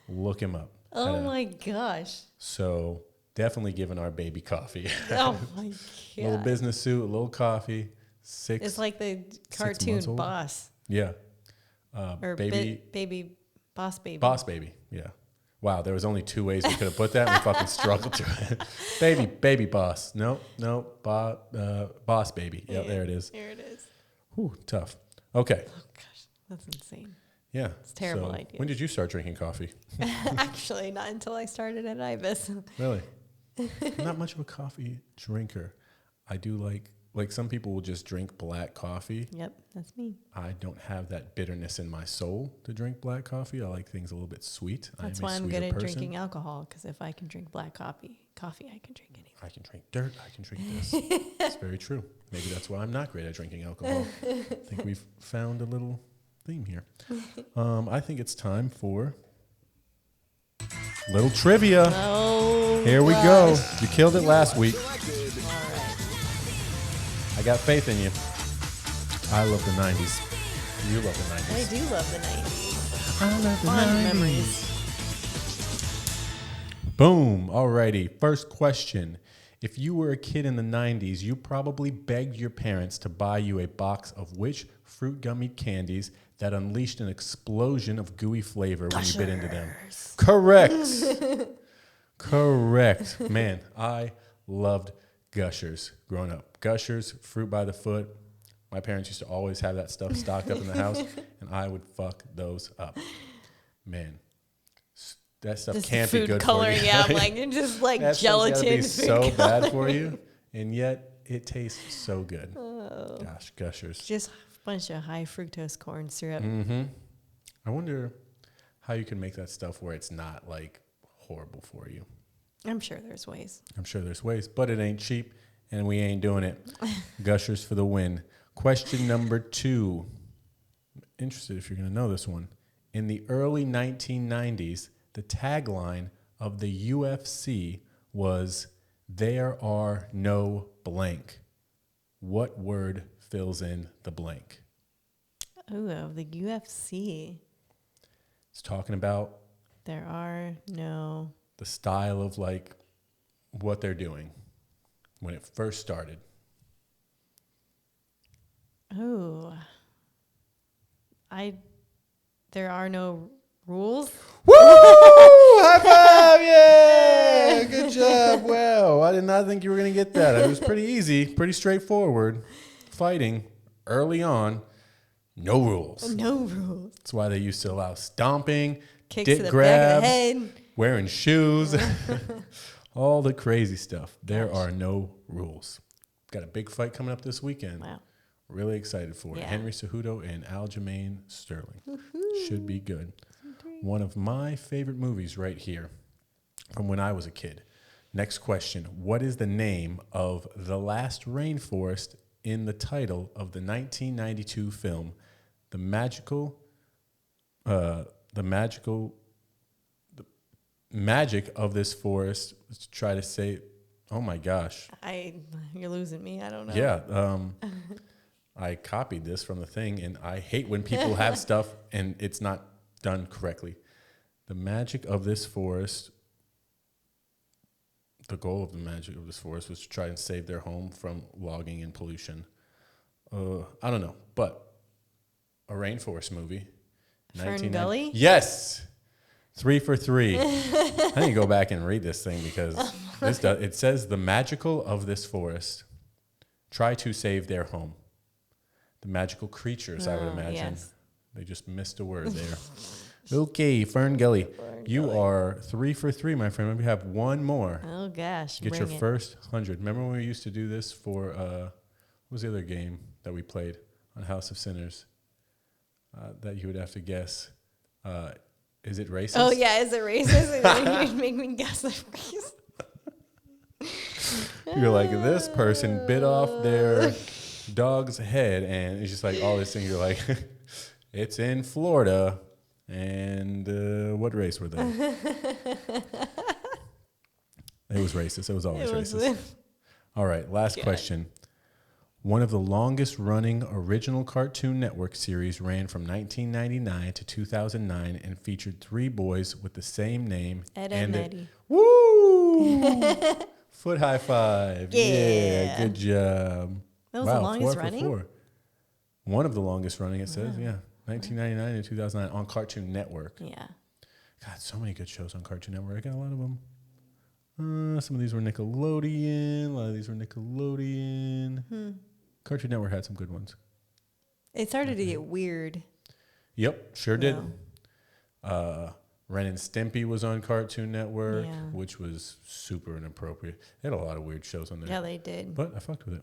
Look him up. Oh my gosh. So definitely giving our baby coffee. Oh my Little God. business suit, a little coffee. It's like the months cartoon old? Boss. Yeah. Or Baby. Boss Baby. Boss baby. Yeah. Wow, there was only 2 ways we could have put that. And we fucking struggled to it. baby boss. No, boss baby. Yeah, there it is. There it is. Whew, tough. Okay. Oh gosh, that's insane. Yeah. It's a terrible So idea. When did you start drinking coffee? Actually, not until I started at Ibis. Really? I'm not much of a coffee drinker. I do like some people will just drink black coffee. Yep, that's me. I don't have that bitterness in my soul to drink black coffee. I like things a little bit sweet. That's I am why a I'm sweeter good at person. drinking alcohol, because if I can drink black coffee, I can drink anything. I can drink dirt. I can drink this. It's very true. Maybe that's why I'm not great at drinking alcohol. I think we've found a little theme here. I think it's time for little trivia. Oh, Here we go. You killed it last week. All right. I got faith in you. I love the 90s. You love the 90s. I do love the 90s. I love the Fond 90s. memories. Boom. Alrighty. First question. If you were a kid in the 90s, you probably begged your parents to buy you a box of which fruit gummy candies that unleashed an explosion of gooey flavor when you bit into them. Correct. Correct. Man, I loved Gushers growing up. Gushers, fruit by the foot. My parents used to always have that stuff stocked up in the house, and I would fuck those up. Man, that stuff Just can't food be good coloring for you. out, like it's just like That stuff's gotta gelatin. be food so bad coloring. for you, and yet it tastes so good. Oh. Gosh, Gushers. Just a bunch of high fructose corn syrup. Mm-hmm. I wonder how you can make that stuff where it's not like horrible for you. I'm sure there's ways. I'm sure there's ways, but it ain't cheap, and we ain't doing it. Gushers for the win. Question number 2. Interested if you're going to know this one. In the early 1990s, the tagline of the UFC was, "There are no blank." What word fills in the blank? Ooh, of the UFC, It's talking about there are no. the style of like what they're doing when it first started. Ooh, there are no rules. Woo! High five! Yeah! Good job. Wow. I did not think you were going to get that. It was pretty easy, pretty straightforward. Fighting early on, no rules. No rules. That's why they used to allow stomping, Kicks dick to the grabs, back of the head. wearing shoes, all the crazy stuff. There are no rules. Got a big fight coming up this weekend. Wow. Really excited for it. Yeah. Henry Cejudo and Aljamain Sterling. Should be good. One of my favorite movies right here from when I was a kid. Next question. What is the name of the last rainforest in the title of the 1992 film, The Magic of this forest? Let's try to say, oh my gosh. You're losing me. I don't know. Yeah. I copied this from the thing, and I hate when people have stuff and it's not done correctly. The magic of this forest, the goal of the magic of this forest was to try and save their home from logging and pollution. I don't know, but a rainforest movie. Fern Gully? Yes. 3 for 3. I need to go back and read this thing because it says the magical of this forest. Try to save their home. The magical creatures, I would imagine. Yes. They just missed a word there. Okay, Fern Gully. You are 3 for 3, my friend. We have one more. Oh gosh. Get bring your it. first 100. Remember when we used to do this for, what was the other game that we played on House of Sinners that you would have to guess? Is it racist? Oh yeah, is it racist? You'd make me guess the race. You're like, this person bit off their dog's head, and it's just like all this thing. You're like, it's in Florida, and what race were they? It was racist. It was always racist. All right, last question. One of the longest running original Cartoon Network series ran from 1999 to 2009 and featured 3 boys with the same name. Ed and Eddie. Woo! Foot high five. Yeah. Good job. That was the longest 4 for running? 4. One of the longest running, it says, yeah. 1999 and 2009 on Cartoon Network. Yeah. God, so many good shows on Cartoon Network. I got a lot of them. Some of these were Nickelodeon. A lot of these were Nickelodeon. Cartoon Network had some good ones. It started to get weird. Yep, sure did. Ren and Stimpy was on Cartoon Network, which was super inappropriate. They had a lot of weird shows on there. Yeah, they did. But I fucked with it.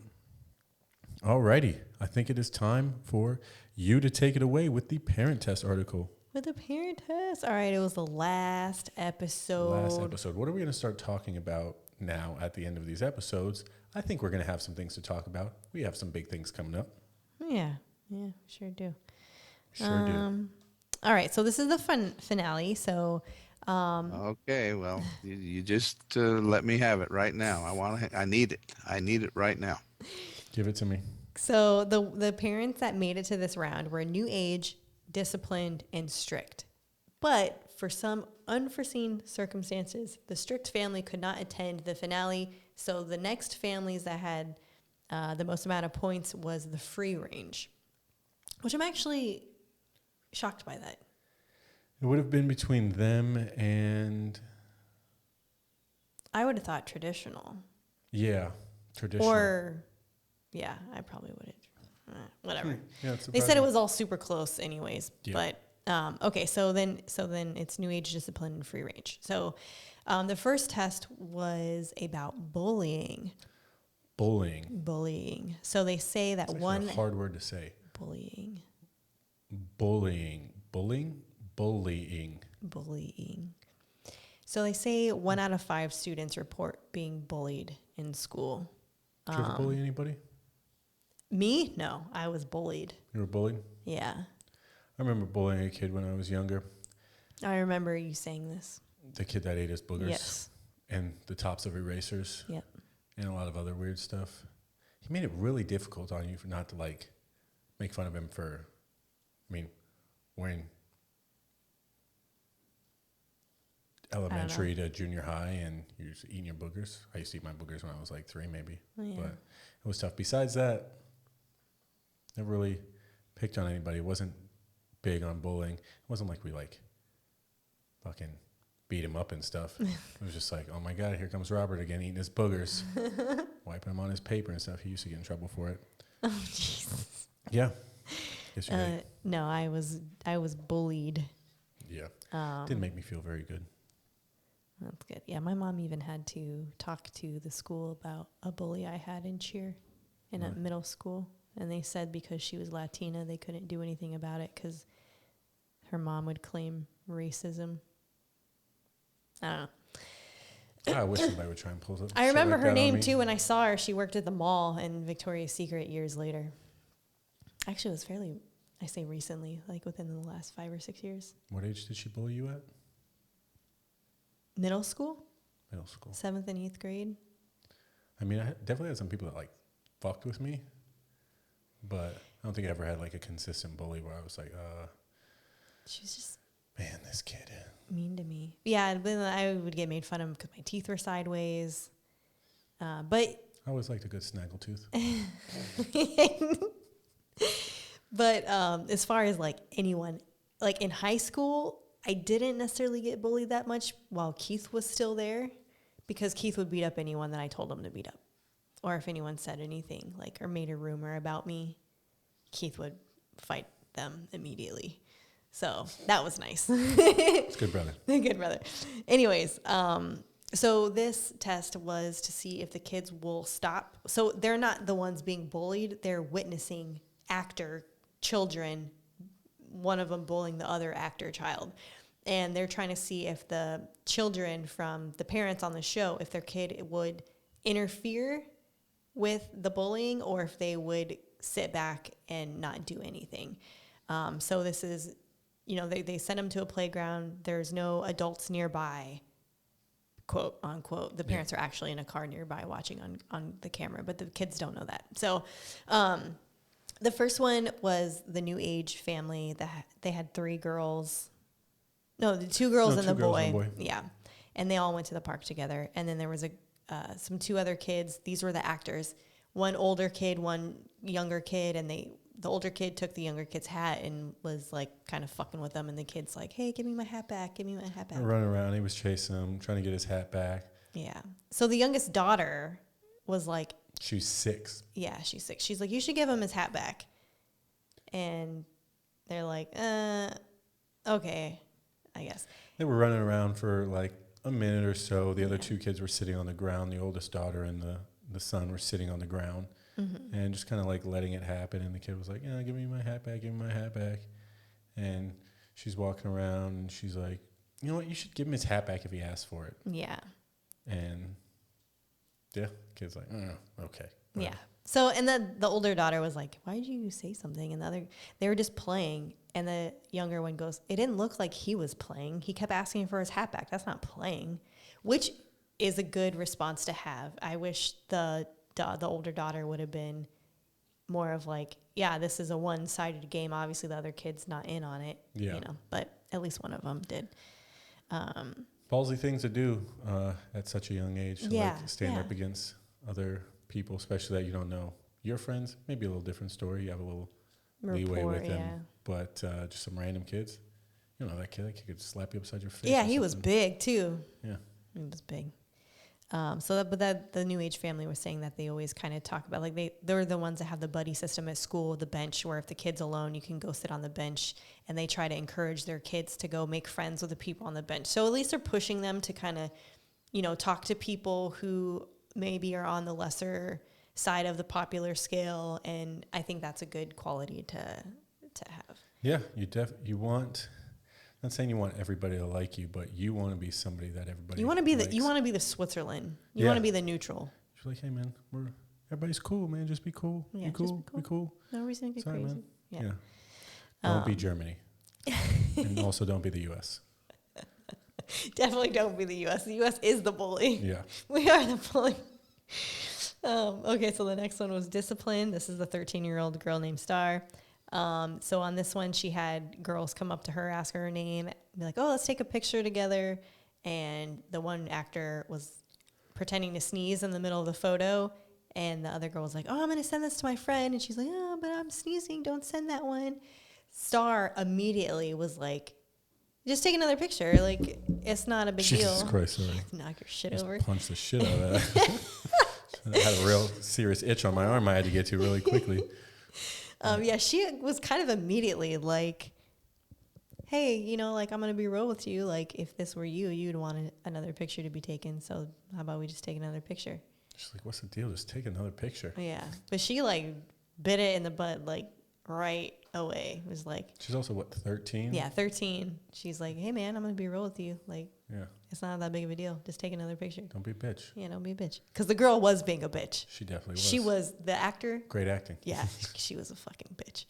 Alrighty. I think it is time for you to take it away with the parent test article. With the parent test. All right, it was the last episode. What are we going to start talking about now at the end of these episodes? I think we're going to have some things to talk about. We have some big things coming up. Yeah, sure do. Sure do. All right, so this is the finale. So, Okay, well, you just let me have it right now. I need it. I need it right now. Give it to me. So the parents that made it to this round were new age, disciplined, and strict. But for some unforeseen circumstances, the strict family could not attend the finale. So the next families that had the most amount of points was the free range, which I'm actually shocked by that. It would have been between them and... I would have thought traditional. Yeah, traditional. Or, yeah, I probably would have. Whatever. Yeah, they said it was all super close anyways. Yeah. But, okay, so then it's new age, discipline, and free range. So the first test was about bullying. Bullying. So they say that It's one... a hard word to say. Bullying. So they say 1 out of 5 students report being bullied in school. Did you ever bully anybody? Me? No, I was bullied. You were bullied? Yeah. I remember bullying a kid when I was younger. I remember you saying this. The kid that ate his boogers. Yes. And the tops of erasers. Yep. And a lot of other weird stuff. He made it really difficult on you for not to, like, make fun of him for, wearing elementary to junior high and you're just eating your boogers. I used to eat my boogers when I was like 3 maybe. Oh, yeah. But it was tough. Besides that, never really picked on anybody. It wasn't big on bullying. It wasn't like we fucking beat him up and stuff. It was just like, oh my God, here comes Robert again eating his boogers. Wiping him on his paper and stuff. He used to get in trouble for it. Oh, Jesus. Yeah. Yes, you're right. No, I was bullied. Yeah. Didn't make me feel very good. That's good. Yeah, my mom even had to talk to the school about a bully I had in cheer in a middle school. And they said because she was Latina, they couldn't do anything about it because her mom would claim racism. I don't know. I wish somebody would try and pull it. I remember her name too when I saw her. She worked at the mall in Victoria's Secret years later. Actually, it was fairly, I say recently, like within the last 5 or 6 years. What age did she bully you at? Middle school? Middle school. 7th and 8th grade. I mean, I definitely had some people that fucked with me, but I don't think I ever had a consistent bully where I was like, she was just, man, this kid. Mean to me. Yeah, but then I would get made fun of because my teeth were sideways. But I always liked a good snaggletooth. But as far as anyone, in high school, I didn't necessarily get bullied that much while Keith was still there because Keith would beat up anyone that I told him to beat up. Or if anyone said anything or made a rumor about me, Keith would fight them immediately. So that was nice. It's good brother. Good brother. Anyways, so this test was to see if the kids will stop. So they're not the ones being bullied. They're witnessing actor children, one of them bullying the other actor child. And they're trying to see if the children from the parents on the show, if their kid would interfere with the bullying or if they would sit back and not do anything. So this is, they send them to a playground. There's no adults nearby, quote unquote. The parents are actually in a car nearby watching on the camera, but the kids don't know that. So the first one was the New Age family that they had 3 girls. No, the 2 girls and the boy. Yeah. And they all went to the park together. And then there was some 2 other kids. These were the actors. One older kid, one younger kid, and the older kid took the younger kid's hat and was like kind of fucking with them. And the kid's like, "Hey, give me my hat back. Give me my hat back." Running around, he was chasing him, trying to get his hat back. Yeah. So the youngest daughter was like, she's 6. Yeah, she's 6. She's like, "You should give him his hat back." And they're like, okay, I guess. They were running around for like a minute or so. The other 2 kids were sitting on the ground. The oldest daughter and the son were sitting on the ground and just kind of like letting it happen. And the kid was like, "Yeah, give me my hat back, give me my hat back." And she's walking around and she's like, "You know what? You should give him his hat back if he asks for it." Yeah. And yeah, kid's like, "Okay." Yeah. So, and then the older daughter was like, "Why did you say something?" And they were just playing. And the younger one goes, "It didn't look like he was playing. He kept asking for his hat back. That's not playing," which is a good response to have. I wish the older daughter would have been more of like, "Yeah, this is a one-sided game. Obviously, the other kid's not in on it." Yeah. But at least one of them did. Ballsy things to do at such a young age. To like stand up against other people, especially that you don't know. Your friends, maybe a little different story. You have a little leeway with them. But just some random kids. You know, that kid could slap you upside your face. Yeah, he was big too. Yeah. He was big. But the New Age family was saying that they always kind of talk about, like, they're the ones that have the buddy system at school, the bench, where if the kid's alone, you can go sit on the bench, and they try to encourage their kids to go make friends with the people on the bench. So at least they're pushing them to kind of, talk to people who maybe are on the lesser side of the popular scale, and I think that's a good quality to have. Yeah, you want. Not saying you want everybody to like you, but you want to be somebody that everybody. You want to be likes. you want to be the Switzerland. You want to be the neutral. She's like, "Hey man, everybody's cool, man. Just be cool. Yeah, be cool. No reason to get Sorry, crazy. man. Yeah. Don't be Germany, and also don't be the U.S. Definitely don't be the U.S. The U.S. is the bully. Yeah, we are the bully. Okay, so the next one was discipline. This is the 13-year-old girl named Star. So on this one, she had girls come up to her, ask her name, be like, "Oh, let's take a picture together." And the one actor was pretending to sneeze in the middle of the photo. And the other girl was like, "Oh, I'm going to send this to my friend." And she's like, "Oh, but I'm sneezing. Don't send that one." Star immediately was like, "Just take another picture. Like, it's not a big deal." Jesus Christ, sorry. Knock your shit Just over. punch the shit out of that. I had a real serious itch on my arm I had to get to really quickly. Yeah, she was kind of immediately like, "Hey, like, I'm going to be real with you. Like, if this were you, you'd want another picture to be taken. So how about we just take another picture?" She's like, "What's the deal? Just take another picture." Yeah. But she, like, bit it in the butt, like, right away. It was like... She's also, what, 13? Yeah, 13. She's like, "Hey, man, I'm going to be real with you. Like, Yeah. it's not that big of a deal. Just take another picture." Don't be a bitch. Yeah, don't be a bitch. Because the girl was being a bitch. She definitely was. She was the actor. Great acting. Yeah, she was a fucking bitch.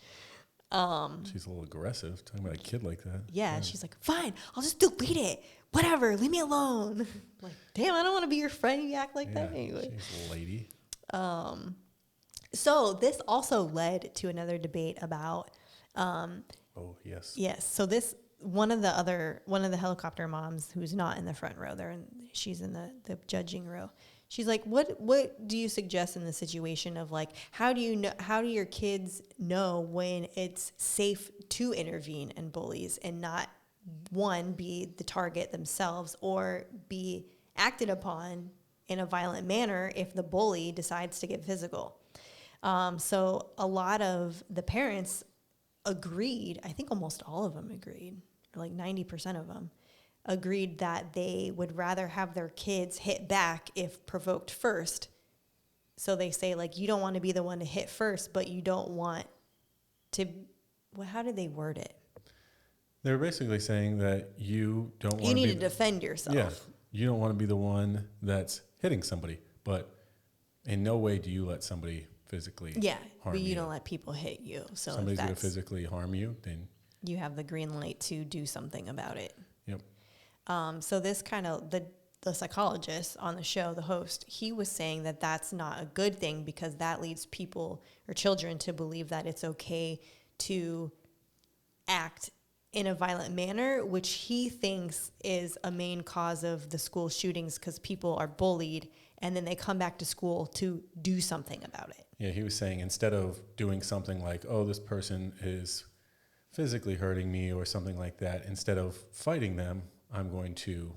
She's a little aggressive, talking about a kid like that. Yeah, she's like, "Fine, I'll just delete it. Whatever, leave me alone." Like, damn, I don't want to be your friend. You act like that anyway. She's a lady. So this also led to another debate about. Oh, yes. Yes. So this one of the helicopter moms who's not in the front row there, and she's in the judging row. She's like, what do you suggest in the situation of, like, how do your kids know when it's safe to intervene in bullies and not, one, be the target themselves or be acted upon in a violent manner if the bully decides to get physical? So a lot of the parents agreed, I think almost all of them agreed, or like 90% of them, agreed that they would rather have their kids hit back if provoked first. So they say, like, you don't want to be the one to hit first, but you don't want to, well, how did they word it? They were basically saying that you don't want You to need to defend yourself. Yeah, you don't want to be the one that's hitting somebody, but in no way do you let somebody physically Yeah, harm but you you. don't let people hit you. So if Somebody's going to that's, physically harm you, then you have the green light to do something about it. yep. So this kind of, the psychologist on the show, the host, he was saying that that's not a good thing because that leads people or children to believe that it's okay to act in a violent manner, which he thinks is a main cause of the school shootings because people are bullied and then they come back to school to do something about it. Yeah, he was saying instead of doing something like, oh, this person is physically hurting me or something like that, instead of fighting them, I'm going to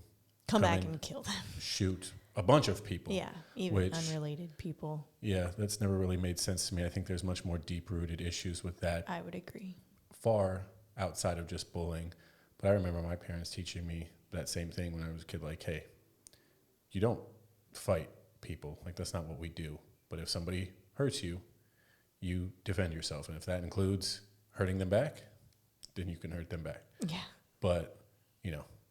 Come back in, and kill them. shoot a bunch of people. Yeah, even unrelated people. Yeah, that's never really made sense to me. I think there's much more deep-rooted issues with that, I would agree. far outside of just bullying. But I remember my parents teaching me that same thing when I was a kid, like, hey, you don't fight people. Like, that's not what we do. But if somebody hurts you, you defend yourself. And if that includes hurting them back, then you can hurt them back. Yeah. But,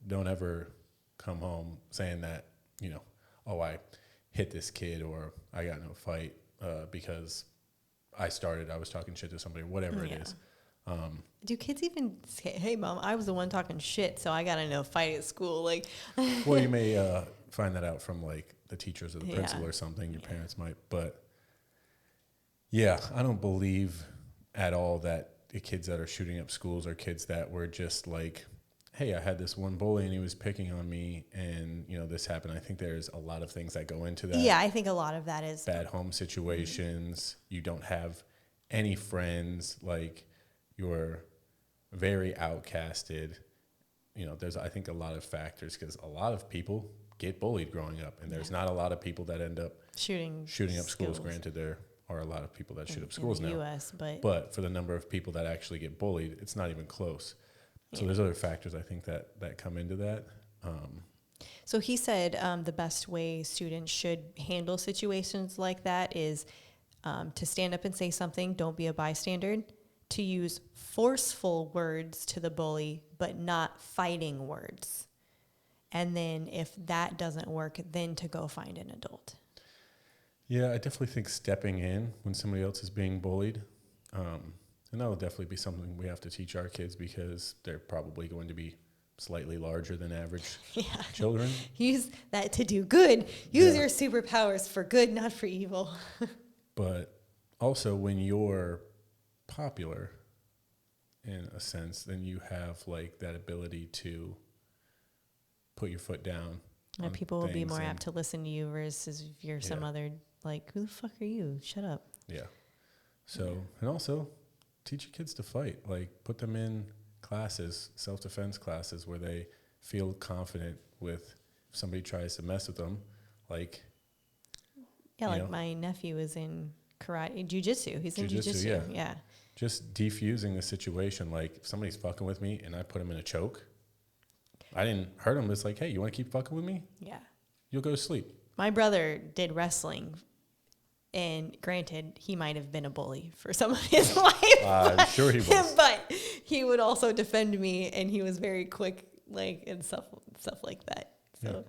don't ever come home saying that, oh, I hit this kid or I got in a fight because I was talking shit to somebody, whatever it is. Do kids even say, hey, Mom, I was the one talking shit, so I got in a fight at school? Like, Well, you may find that out from, like, the teachers or the principal or something. Your parents might. But, yeah, I don't believe at all that the kids that are shooting up schools are kids that were just like, hey, I had this one bully and he was picking on me and, this happened. I think there's a lot of things that go into that. yeah, I think a lot of that is Bad home situations. You don't have any friends. Like, you're very outcasted. There's, I think, a lot of factors because a lot of people get bullied growing up, and there's not a lot of people that end up shooting up schools. Granted, there are a lot of people that shoot up schools in the now. US, but for the number of people that actually get bullied, it's not even close. So there's other factors, I think, that come into that. So he said the best way students should handle situations like that is to stand up and say something, don't be a bystander, to use forceful words to the bully, but not fighting words. And then if that doesn't work, then to go find an adult. Yeah, I definitely think stepping in when somebody else is being bullied, and that'll definitely be something we have to teach our kids because they're probably going to be slightly larger than average children. Use that to do good. Use your superpowers for good, not for evil. But also when you're popular, in a sense, then you have like that ability to put your foot down. And people will be more apt to listen to you versus if you're some other, like, who the fuck are you? Shut up. Yeah. So, and also teach your kids to fight. Like, put them in classes, self-defense classes, where they feel confident with if somebody tries to mess with them. Like, yeah, like my nephew is in karate, jiu-jitsu. He's in jiu-jitsu. Yeah. Just defusing the situation. Like, if somebody's fucking with me and I put him in a choke, I didn't hurt him. It's like, hey, you want to keep fucking with me? Yeah. You'll go to sleep. My brother did wrestling, and granted, he might have been a bully for some of his life. I'm sure he was. But he would also defend me, and he was very quick, like, and stuff like that. So,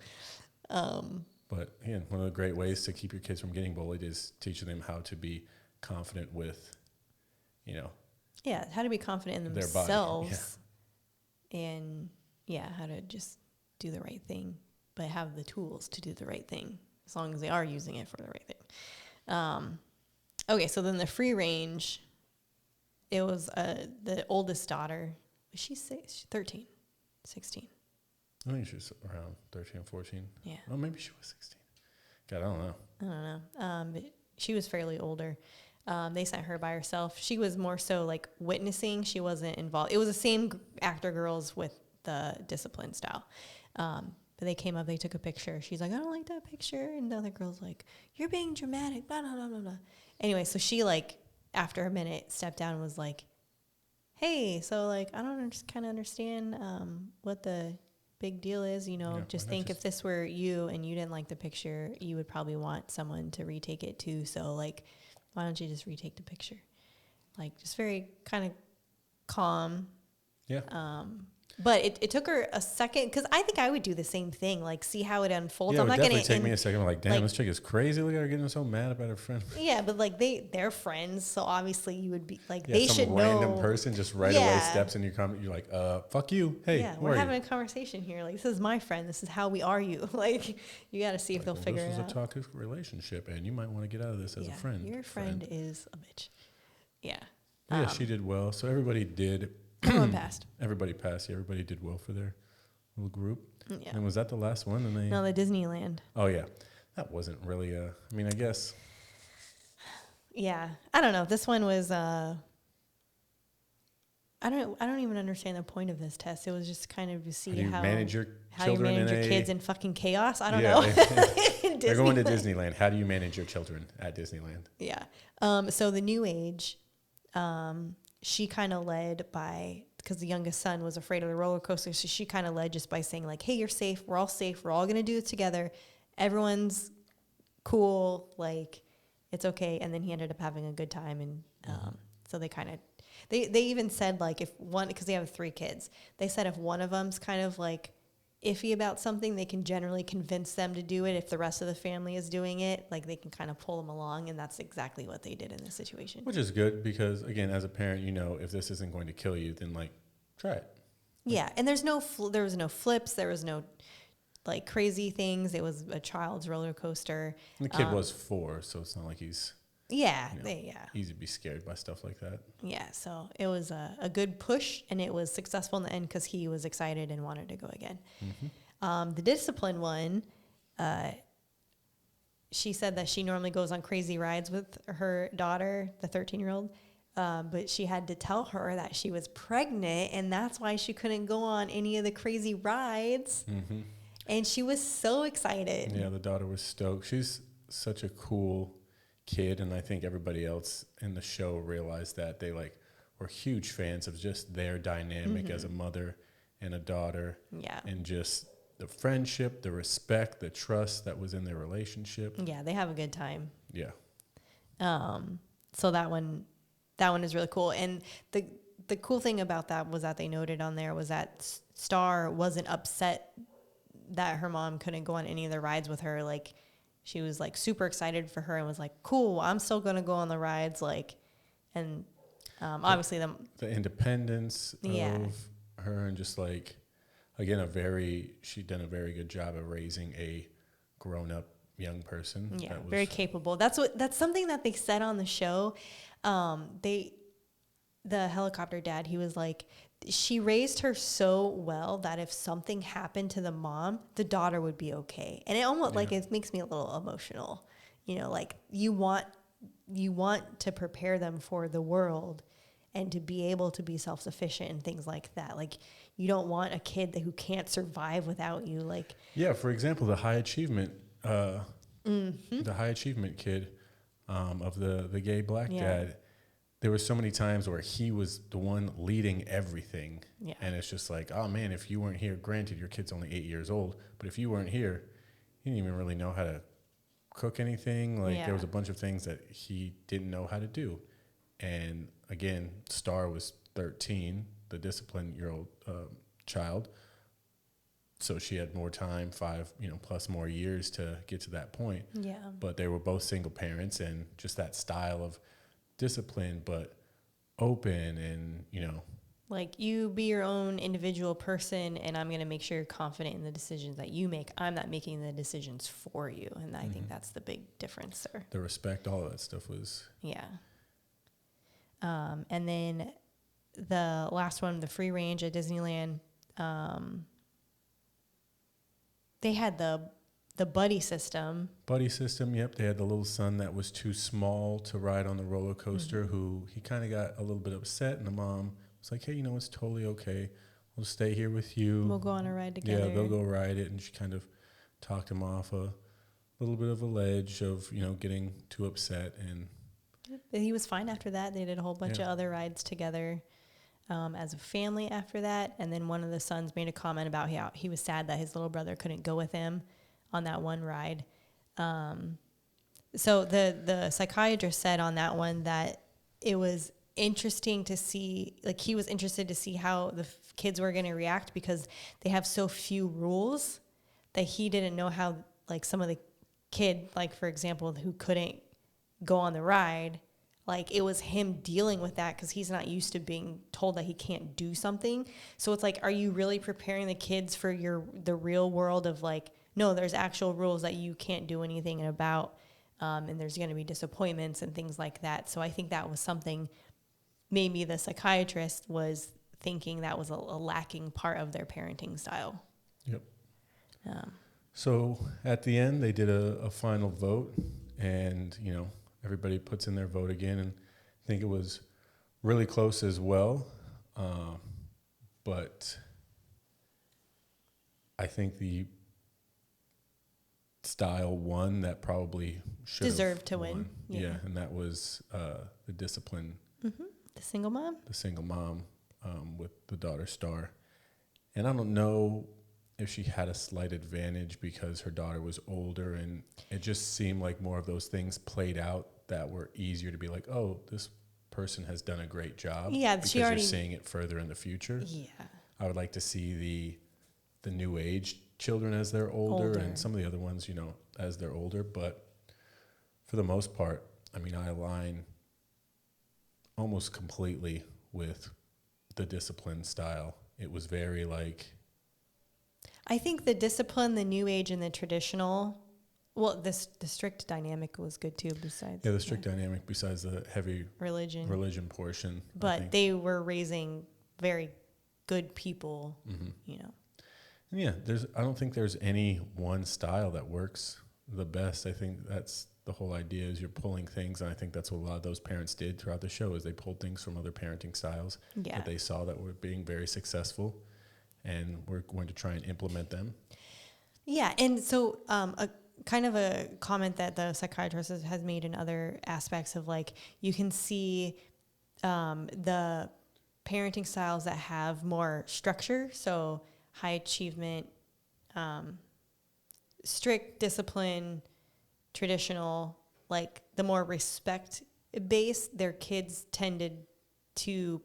But again, one of the great ways to keep your kids from getting bullied is teaching them how to be confident with, how to be confident in their themselves, body. and how to just do the right thing, but have the tools to do the right thing as long as they are using it for the right thing. Okay, so then the free range, it was the oldest daughter. Was she 13, 16? I think she was around 13 or 14. Yeah. Oh, maybe she was 16. God, I don't know. But she was fairly older. They sent her by herself. She was more so like witnessing. She wasn't involved. It was the same actor girls with the discipline style. But they came up, they took a picture. She's like, I don't like that picture. And the other girl's like, you're being dramatic, blah, blah, blah, blah, blah. Anyway, so she, like, after a minute, stepped down and was like, hey, so, like, I don't just kind of understand what the big deal is. Just think if this were you and you didn't like the picture, you would probably want someone to retake it too. So, like, why don't you just retake the picture? Like, just very kind of calm. Yeah. But it took her a second, because I think I would do the same thing, like see how it unfolds. Yeah, it I'm would not definitely gonna take me a second. I'm like, damn, like- this chick is crazy. Look at her getting so mad about her friend. Yeah, but like they're friends, so obviously you would be like, Yeah, they some should random know. person just right away Yeah. steps in your comment. You're like, fuck you. Hey, Yeah, who we're are having you? a conversation here. Like, this is my friend. This is how we argue. Like, you got to see if they'll Well, figure this it was out. a toxic relationship, and you might want to get out of this as a friend. Your friend is a bitch. Yeah. Yeah, she did well. So everybody did. Everyone passed. Everybody passed. Yeah, everybody did well for their little group. Yeah. And was that the last one? And they. No, the Disneyland. Oh yeah, that wasn't really a. I mean, I guess. Yeah, I don't know. This one was. I don't even understand the point of this test. It was just kind of to see How do you manage your how you children manage in your a- kids in fucking chaos. I don't Yeah, know. They're going to Disneyland. How do you manage your children at Disneyland? Yeah. So the new age, she kind of led by, because the youngest son was afraid of the roller coaster. So she kind of led just by saying like, hey, you're safe. We're all safe. We're all going to do it together. Everyone's cool. Like, it's okay. And then he ended up having a good time. And so they kind of, they even said like if one, because they have 3 kids, they said if one of them's kind of like iffy about something, they can generally convince them to do it. If the rest of the family is doing it, like they can kind of pull them along, and that's exactly what they did in this situation. Which is good because, again, as a parent, you know, if this isn't going to kill you, then like try it. Yeah, and there's no there was no flips, there was no like crazy things. It was a child's roller coaster. And the kid was 4, so it's not like he's Yeah, you know, yeah. easy to be scared by stuff like that. Yeah, so it was a good push, and it was successful in the end because he was excited and wanted to go again. The discipline one, she said that she normally goes on crazy rides with her daughter, the 13-year-old, but she had to tell her that she was pregnant, and that's why she couldn't go on any of the crazy rides. And she was so excited. Yeah, the daughter was stoked. She's such a cool kid, and I think everybody else in the show realized that. They like were huge fans of just their dynamic as a mother and a daughter. Yeah. And just the friendship, the respect, the trust that was in their relationship. Yeah, they have a good time. Yeah. So that one is really cool. And the cool thing about that was that they noted on there was that Star wasn't upset that her mom couldn't go on any of the rides with her. Like, she was like super excited for her and was like, cool, I'm still going to go on the rides. Like, and obviously The independence Yeah. of her, and just like, again, she'd done a very good job of raising a grown-up young person. yeah, that was, very capable. That's something that they said on the show. The helicopter dad, he was like, she raised her so well that if something happened to the mom, the daughter would be okay. And it almost like it makes me a little emotional. You know, like you want to prepare them for the world and to be able to be self-sufficient and things like that. Like, you don't want a kid who can't survive without you. Like, yeah, for example, the high achievement kid of the gay black dad. There were so many times where he was the one leading everything. Yeah. And it's just like, oh man, if you weren't here, granted your kid's only 8 years old, but if you weren't here, he didn't even really know how to cook anything. Like, there was a bunch of things that he didn't know how to do. And again, Star was 13, the discipline-year-old child. So she had more time, 5, plus more years to get to that point. yeah. But they were both single parents, and just that style of discipline, but open, and Like, you be your own individual person, and I'm going to make sure you're confident in the decisions that you make. I'm not making the decisions for you. And I think that's the big difference there. the respect, all of that stuff was. Yeah. And then the last one, the free range at Disneyland, they had the buddy system. Buddy system, yep. They had the little son that was too small to ride on the roller coaster, who he kind of got a little bit upset, and the mom was like, hey, it's totally okay. We'll stay here with you. We'll go on a ride together. Yeah, they'll go ride it. And she kind of talked him off a little bit of a ledge of, getting too upset. And He was fine after that. They did a whole bunch Yeah. of other rides together as a family after that. And then one of the sons made a comment about how he was sad that his little brother couldn't go with him on that one ride. So the psychiatrist said on that one that it was interesting to see, like he was interested to see how the kids were going to react because they have so few rules that he didn't know how, like some of the kid, like for example, who couldn't go on the ride, like it was him dealing with that because he's not used to being told that he can't do something. So it's like, are you really preparing the kids for the real world of like, no, there's actual rules that you can't do anything about, and there's going to be disappointments and things like that. So I think that was something maybe the psychiatrist was thinking that was a lacking part of their parenting style. Yep. So at the end, they did a final vote, and, you know, everybody puts in their vote again, and I think it was really close as well. But I think the style won that probably should Deserved to win. Yeah, and that was the discipline. Mm-hmm. The single mom? The single mom with the daughter Star. And I don't know if she had a slight advantage because her daughter was older, and it just seemed like more of those things played out that were easier to be like, oh, this person has done a great job. Yeah, because she already... you're seeing it further in the future. Yeah. I would like to see the new age children as they're older, and some of the other ones, you know, as they're older. But for the most part, I mean, I align almost completely with the discipline style. It was very like... I think the discipline, the new age, and the traditional... Well, the strict dynamic was good too, besides... Yeah, the strict dynamic besides the heavy religion portion. But they were raising very good people, you know. And yeah, I don't think there's any one style that works the best. I think that's the whole idea, is you're pulling things, and I think that's what a lot of those parents did throughout the show, is they pulled things from other parenting styles that they saw that were being very successful, and we're going to try and implement them. Yeah, and so a kind of a comment that the psychiatrist has made in other aspects of, like, you can see the parenting styles that have more structure, so high achievement, strict discipline, traditional, like the more respect based, their kids tended to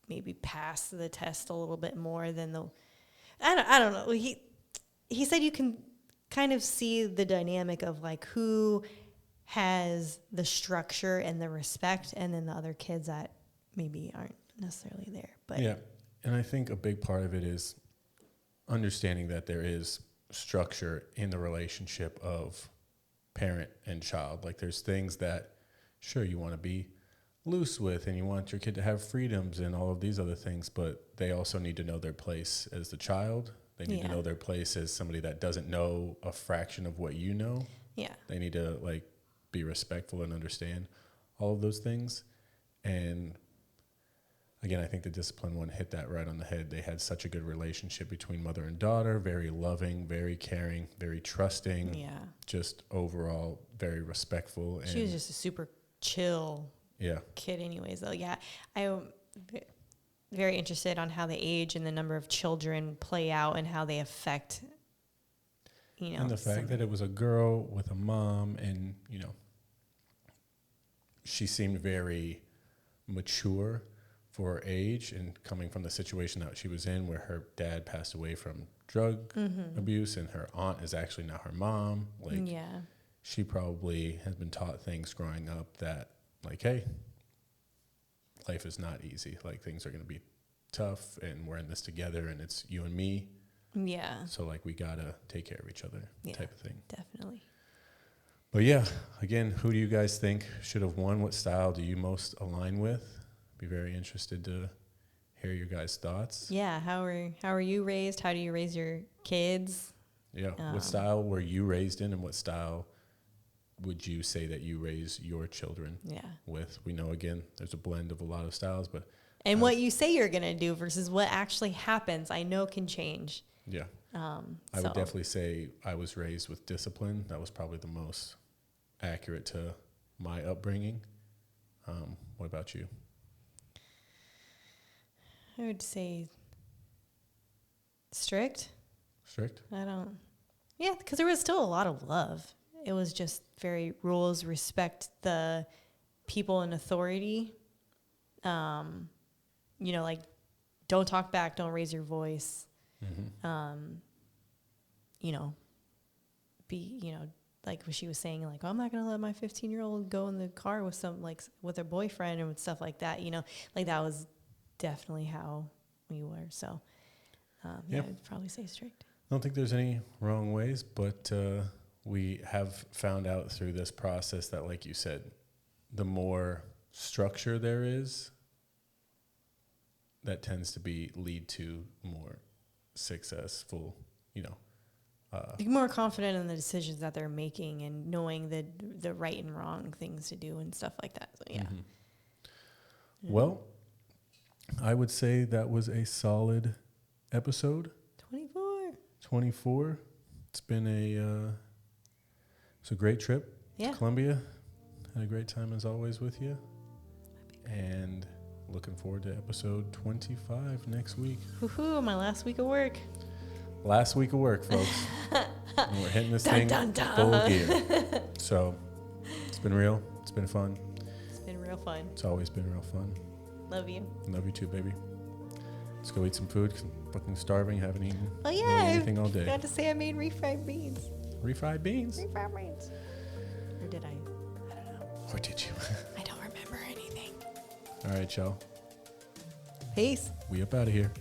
maybe pass the test a little bit more than the... I don't know. He said you can kind of see the dynamic of like who has the structure and the respect, and then the other kids that maybe aren't necessarily there. But yeah, and I think a big part of it is understanding that there is structure in the relationship of parent and child. Like, there's things that, sure, you want to be loose with, and you want your kid to have freedoms and all of these other things, but they also need to know their place as the child. They need to know their place as somebody that doesn't know a fraction of what you know. Yeah. They need to, like, be respectful and understand all of those things. And again, I think the discipline one hit that right on the head. They had such a good relationship between mother and daughter, very loving, very caring, very trusting. Yeah. Just overall very respectful. And she was just a super chill kid anyways, though. Yeah. I'm very interested on how the age and the number of children play out and how they affect, you know. And the fact that it was a girl with a mom, and, you know, she seemed very mature for her age, and coming from the situation that she was in, where her dad passed away from drug abuse, and her aunt is actually now her mom. Like, she probably has been taught things growing up that, like, hey, life is not easy. Like, things are going to be tough, and we're in this together, and it's you and me. Yeah. So, like, we got to take care of each other, type of thing. Definitely. But yeah, again, who do you guys think should have won? What style do you most align with? Be very interested to hear your guys' thoughts. Yeah, how are you raised? How do you raise your kids? Yeah, what style were you raised in, and what style would you say that you raise your children with? We know, again, there's a blend of a lot of styles, but... And what you say you're going to do versus what actually happens, I know can change. Yeah. I would definitely say I was raised with discipline. That was probably the most accurate to my upbringing. What about you? I would say strict. Strict? Yeah, because there was still a lot of love. It was just very rules, respect the people in authority. you know, like, don't talk back, don't raise your voice. You know, like what she was saying, like, oh, I'm not going to let my 15-year-old go in the car with with her boyfriend and stuff like that, you know, like that was definitely how we were. So, yeah, I'd probably say strict. I don't think there's any wrong ways, but we have found out through this process that, like you said, the more structure there is, that tends to lead to more successful, you know. Be more confident in the decisions that they're making and knowing the right and wrong things to do and stuff like that. So, yeah. Well, I would say that was a solid episode. 24. It's been it's a great trip to Colombia. Had a great time as always with you. And looking forward to episode 25 next week. Woohoo, my last week of work. Last week of work, folks. And we're hitting this thing full gear. So it's been real. It's been fun. It's been real fun. It's always been real fun. Love you. Love you too, baby. Let's go eat some food 'cause I'm fucking starving. Haven't eaten Oh, yeah. really anything all day. I got to say I made refried beans. Refried beans? Refried beans. Or did I? I don't know. Or did you? I don't remember anything. All right, y'all. Peace. We up out of here.